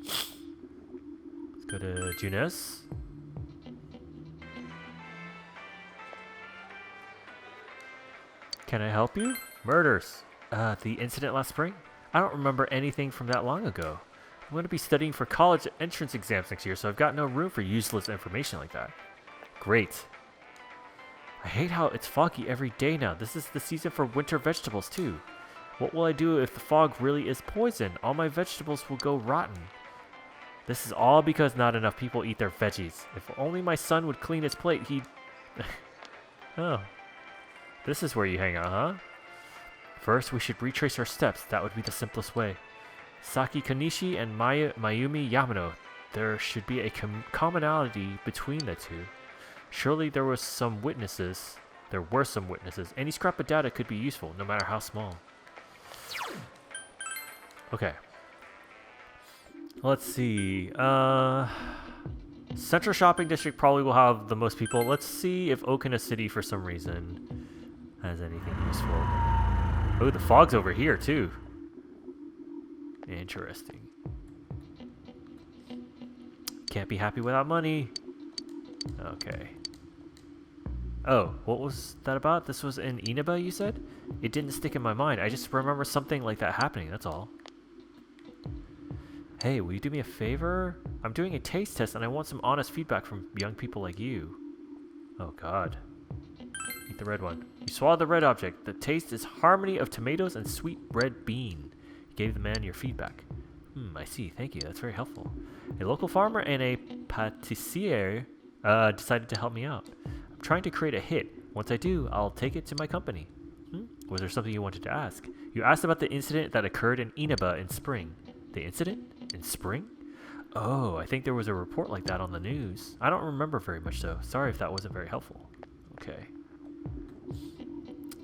Let's go to Junes. Can I help you? Murders. The incident last spring? I don't remember anything from that long ago. I'm going to be studying for college entrance exams next year, so I've got no room for useless information like that. Great. I hate how it's foggy every day now. This is the season for winter vegetables, too. What will I do if the fog really is poison? All my vegetables will go rotten. This is all because not enough people eat their veggies. If only my son would clean his plate, he'd... Oh. This is where you hang out, huh? First, we should retrace our steps. That would be the simplest way. Saki Konishi and Mayumi Yamano. There should be a commonality between the two. Surely there were some witnesses. Any scrap of data could be useful, no matter how small. Okay. Let's see. Central Shopping District probably will have the most people. Let's see if Okina City, for some reason, has anything useful. Oh, the fog's over here, too. Interesting. Can't be happy without money. Okay. Oh, what was that about? This was in Inaba, you said? It didn't stick in my mind. I just remember something like that happening, that's all. Hey, will you do me a favor? I'm doing a taste test and I want some honest feedback from young people like you. Oh, God. Eat the red one. You swallow the red object. The taste is harmony of tomatoes and sweet red bean. You gave the man your feedback. I see. Thank you. That's very helpful. A local farmer and a pâtissier decided to help me out. I'm trying to create a hit. Once I do, I'll take it to my company. Was there something you wanted to ask? You asked about the incident that occurred in Inaba in spring. The incident? In spring? Oh, I think there was a report like that on the news. I don't remember very much though. Sorry if that wasn't very helpful. Okay.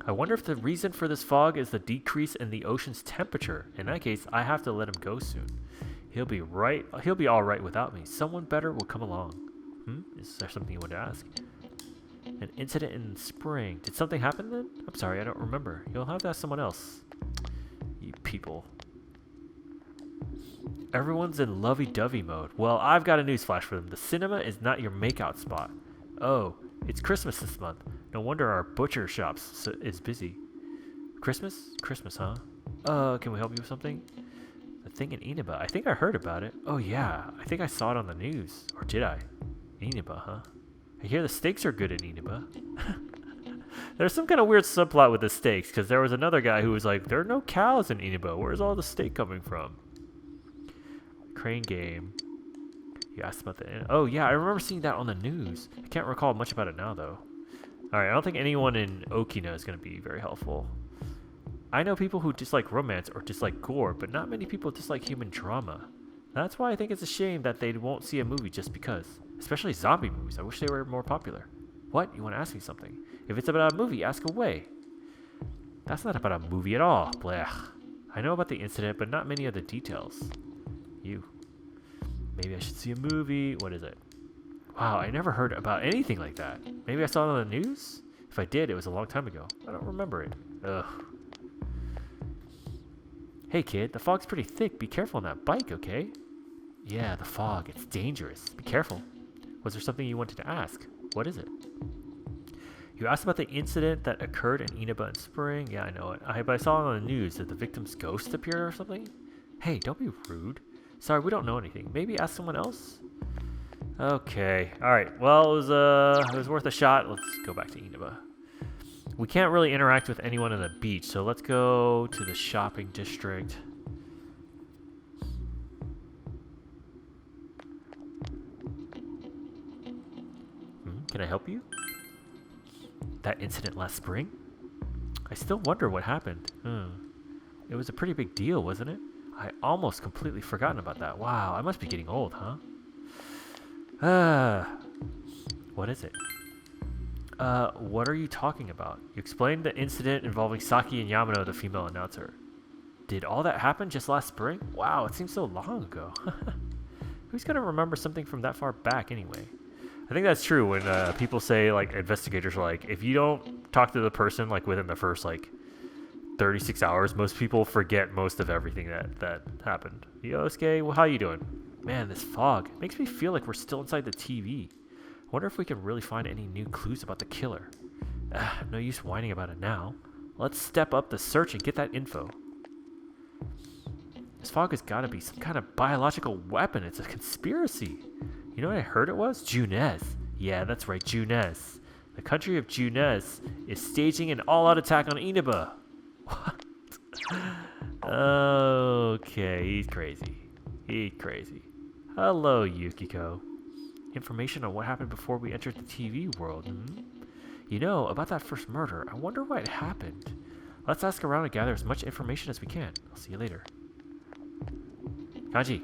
I wonder if the reason for this fog is the decrease in the ocean's temperature. In that case, I have to let him go soon. He'll be all right without me. Someone better will come along. Is there something you want to ask? An incident in spring. Did something happen then? I'm sorry, I don't remember. You'll have to ask someone else. You people. Everyone's in lovey-dovey mode. Well, I've got a newsflash for them. The cinema is not your makeout spot. Oh, it's Christmas this month. No wonder our butcher shop is busy. Christmas? Christmas, huh? Can we help you with something? The thing in Inaba. I think I heard about it. Oh, yeah. I think I saw it on the news. Or did I? Inaba, huh? I hear the steaks are good in Inaba. There's some kind of weird subplot with the steaks, because there was another guy who was like, there are no cows in Inaba. Where's all the steak coming from? Crane game. You asked about the... Oh, yeah, I remember seeing that on the news. I can't recall much about it now, though. Alright, I don't think anyone in Okina is going to be very helpful. I know people who dislike romance or dislike gore, but not many people dislike human drama. That's why I think it's a shame that they won't see a movie just because. Especially zombie movies. I wish they were more popular. What? You want to ask me something? If it's about a movie, ask away. That's not about a movie at all. Blech. I know about the incident, but not many of the details. You. Maybe I should see a movie. What is it? Wow, I never heard about anything like that. Maybe I saw it on the news? If I did, it was a long time ago. I don't remember it. Ugh. Hey kid, the fog's pretty thick. Be careful on that bike, okay? Yeah, the fog. It's dangerous. Be careful. Was there something you wanted to ask? What is it? You asked about the incident that occurred in Inaba in spring? Yeah, I know it. But I saw it on the news. Did the victim's ghost appear or something? Hey, don't be rude. Sorry, we don't know anything. Maybe ask someone else? Okay. Alright. Well, it was worth a shot. Let's go back to Inaba. We can't really interact with anyone on the beach, so let's go to the shopping district. Can I help you? That incident last spring? I still wonder what happened. It was a pretty big deal, wasn't it? I almost completely forgotten about that. Wow, I must be getting old, huh? What is it? What are you talking about? You explained the incident involving Saki and Yamano, the female announcer. Did all that happen just last spring? Wow, it seems so long ago. Who's gonna remember something from that far back anyway? I think that's true when people say, like, investigators are like, if you don't talk to the person, like, within the first, like, 36 hours, most people forget most of everything that happened. Yosuke, well, how you doing? Man, this fog makes me feel like we're still inside the TV. I wonder if we can really find any new clues about the killer. No use whining about it now. Let's step up the search and get that info. This fog has got to be some kind of biological weapon. It's a conspiracy. You know what I heard it was? Junez. Yeah, that's right, Junez. The country of Junez is staging an all-out attack on Inaba. What? Okay, he's crazy. He's crazy. Hello, Yukiko. Information on what happened before we entered the TV world, You know, about that first murder, I wonder what happened. Let's ask around and gather as much information as we can. I'll see you later. Kanji.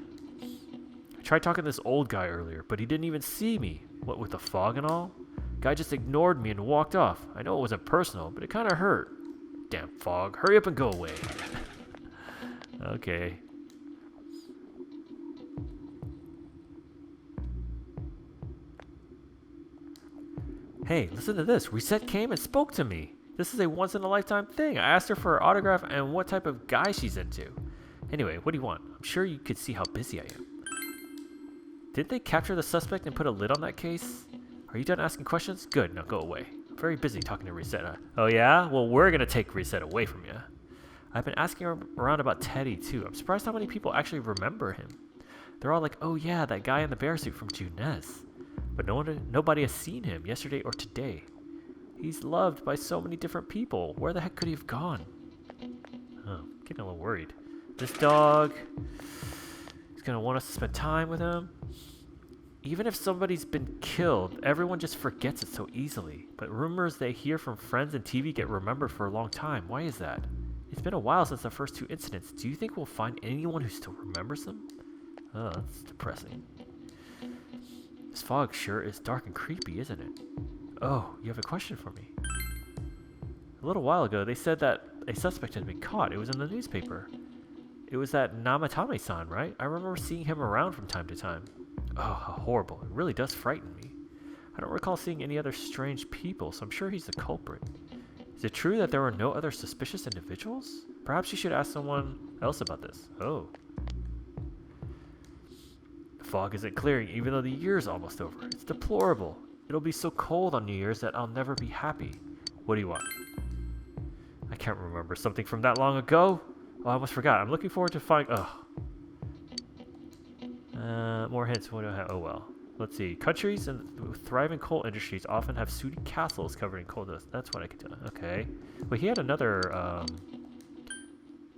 I tried talking to this old guy earlier, but he didn't even see me. What with the fog and all? Guy just ignored me and walked off. I know it wasn't personal, but it kind of hurt. Damn fog. Hurry up and go away. Okay. Hey, listen to this. Reset came and spoke to me. This is a once-in-a-lifetime thing. I asked her for her autograph and what type of guy she's into. Anyway, what do you want? I'm sure you could see how busy I am. Didn't they capture the suspect and put a lid on that case? Are you done asking questions? Good, now go away. I'm very busy talking to Reset. Oh yeah? Well, we're gonna take Reset away from you. I've been asking around about Teddy too. I'm surprised how many people actually remember him. They're all like, oh yeah, that guy in the bear suit from Junez. But nobody has seen him yesterday or today. He's loved by so many different people. Where the heck could he have gone? Oh, I'm getting a little worried. This dog is gonna want us to spend time with him. Even if somebody's been killed, everyone just forgets it so easily. But rumors they hear from friends and TV get remembered for a long time. Why is that? It's been a while since the first two incidents. Do you think we'll find anyone who still remembers them? Oh, that's depressing. This fog sure is dark and creepy, isn't it? Oh, you have a question for me. A little while ago, they said that a suspect had been caught. It was in the newspaper. It was that Namatame-san, right? I remember seeing him around from time to time. Oh, how horrible. It really does frighten me. I don't recall seeing any other strange people, so I'm sure he's the culprit. Is it true that there were no other suspicious individuals? Perhaps you should ask someone else about this. Oh. The fog isn't clearing even though the year's almost over. It's deplorable. It'll be so cold on New Year's that I'll never be happy. What do you want? I can't remember. Something from that long ago? Oh, I almost forgot. I'm looking forward to finding... Ugh. More hints. What do I have? Oh, well. Let's see. Countries and thriving coal industries often have sooty castles covered in coal dust. That's what I could do. Okay. Wait, he had another...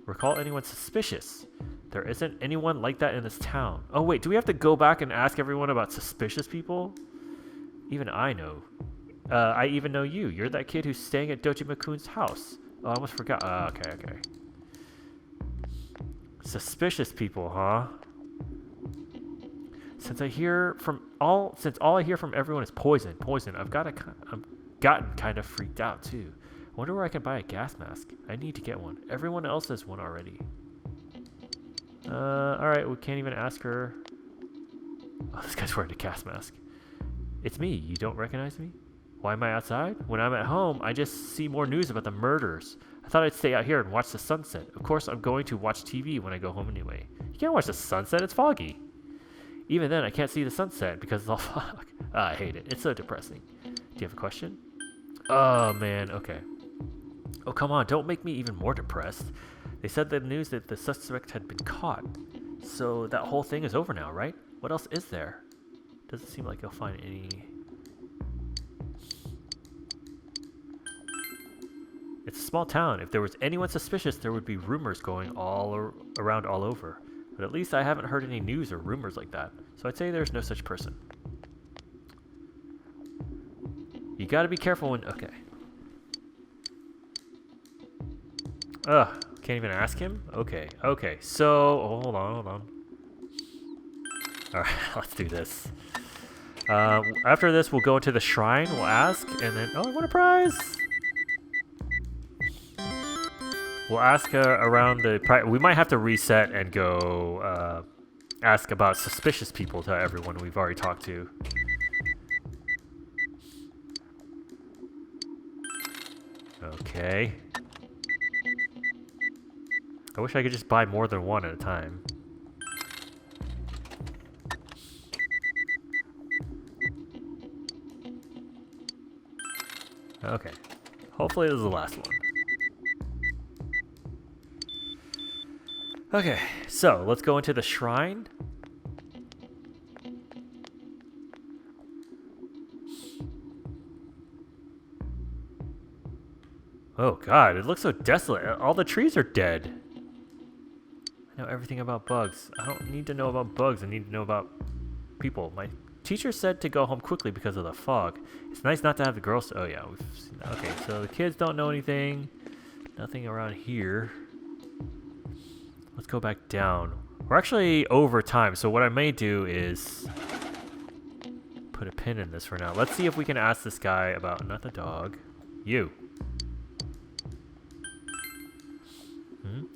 Recall anyone suspicious. There isn't anyone like that in this town. Oh wait, do we have to go back and ask everyone about suspicious people? Even I know. I even know you. You're that kid who's staying at Dojima-kun's house. Oh, I almost forgot. Okay. Suspicious people, huh? Since all I hear from everyone is poison, I've gotten kind of freaked out too. I wonder where I can buy a gas mask. I need to get one. Everyone else has one already. Alright, we can't even ask her. Oh, this guy's wearing a gas mask. It's me. You don't recognize me? Why am I outside? When I'm at home, I just see more news about the murders. I thought I'd stay out here and watch the sunset. Of course, I'm going to watch TV when I go home anyway. You can't watch the sunset. It's foggy. Even then, I can't see the sunset because it's all fog. I hate it. It's so depressing. Do you have a question? Oh, man. Okay. Oh, come on. Don't make me even more depressed. They said the news that the suspect had been caught. So that whole thing is over now, right? What else is there? Doesn't seem like you'll find any... It's a small town. If there was anyone suspicious, there would be rumors going around all over. But at least I haven't heard any news or rumors like that. So I'd say there's no such person. You gotta be careful when... Okay. Ugh. Can't even ask him? Okay. So... Oh, hold on. Alright, let's do this. After this, we'll go into the shrine. We'll ask, and then... Oh, I want a prize! We'll ask around the... We might have to reset and go ask about suspicious people to everyone we've already talked to. Okay. I wish I could just buy more than one at a time. Okay. Hopefully this is the last one. Okay, so let's go into the shrine. Oh god, it looks so desolate. All the trees are dead. I know everything about bugs. I don't need to know about bugs. I need to know about people. My teacher said to go home quickly because of the fog. It's nice not to have the girls... Oh yeah, we've seen that. Okay, so the kids don't know anything. Nothing around here. Let's go back down. We're actually over time, so what I may do is put a pin in this for now. Let's see if we can ask this guy about... Not the dog. You.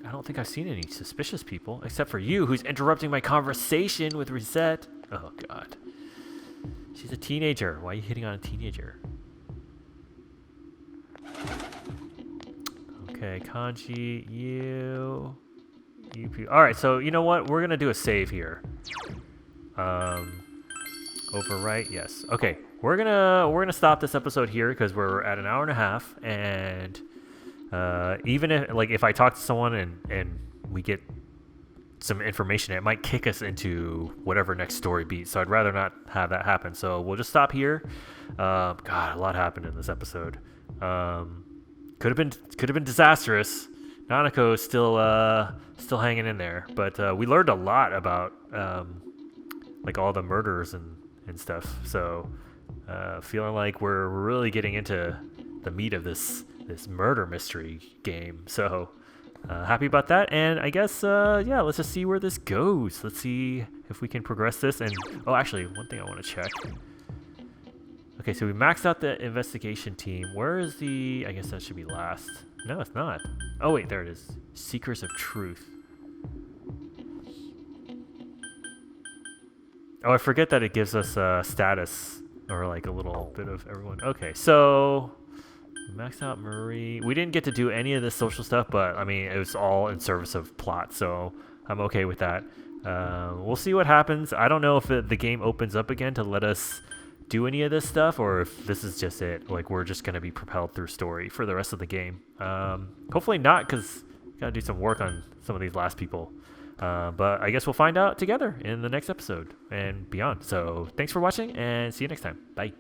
I don't think I've seen any suspicious people, except for you, who's interrupting my conversation with Rosette. Oh, God. She's a teenager. Why are you hitting on a teenager? Okay, Kanji, you Alright, so you know what? We're gonna do a save here. Overwrite, yes. Okay, we're gonna stop this episode here because we're at an hour and a half, and even if I talk to someone and we get some information, it might kick us into whatever next story beat. So I'd rather not have that happen. So we'll just stop here. God, a lot happened in this episode. Could have been disastrous. Nanako's still hanging in there, but we learned a lot about like all the murders and stuff. So feeling like we're really getting into the meat of this murder mystery game. So happy about that, and I guess yeah, let's just see where this goes. Let's see if we can progress this. And oh, actually, one thing I want to check. Okay, so we maxed out the investigation team. Where is the... I guess that should be last. No, it's not. Oh wait, there it is. Seekers of Truth. Oh, I forget that it gives us status, or like a little bit of everyone. Okay, so maxed out Marie. We didn't get to do any of the social stuff, but I mean, it was all in service of plot, so I'm okay with that. We'll see what happens. I don't know if the game opens up again to let us do any of this stuff, or if this is just it. Like, we're just going to be propelled through story for the rest of the game. Hopefully not, because gotta do some work on some of these last people. But I guess we'll find out together in the next episode and beyond. So thanks for watching, and see you next time. Bye.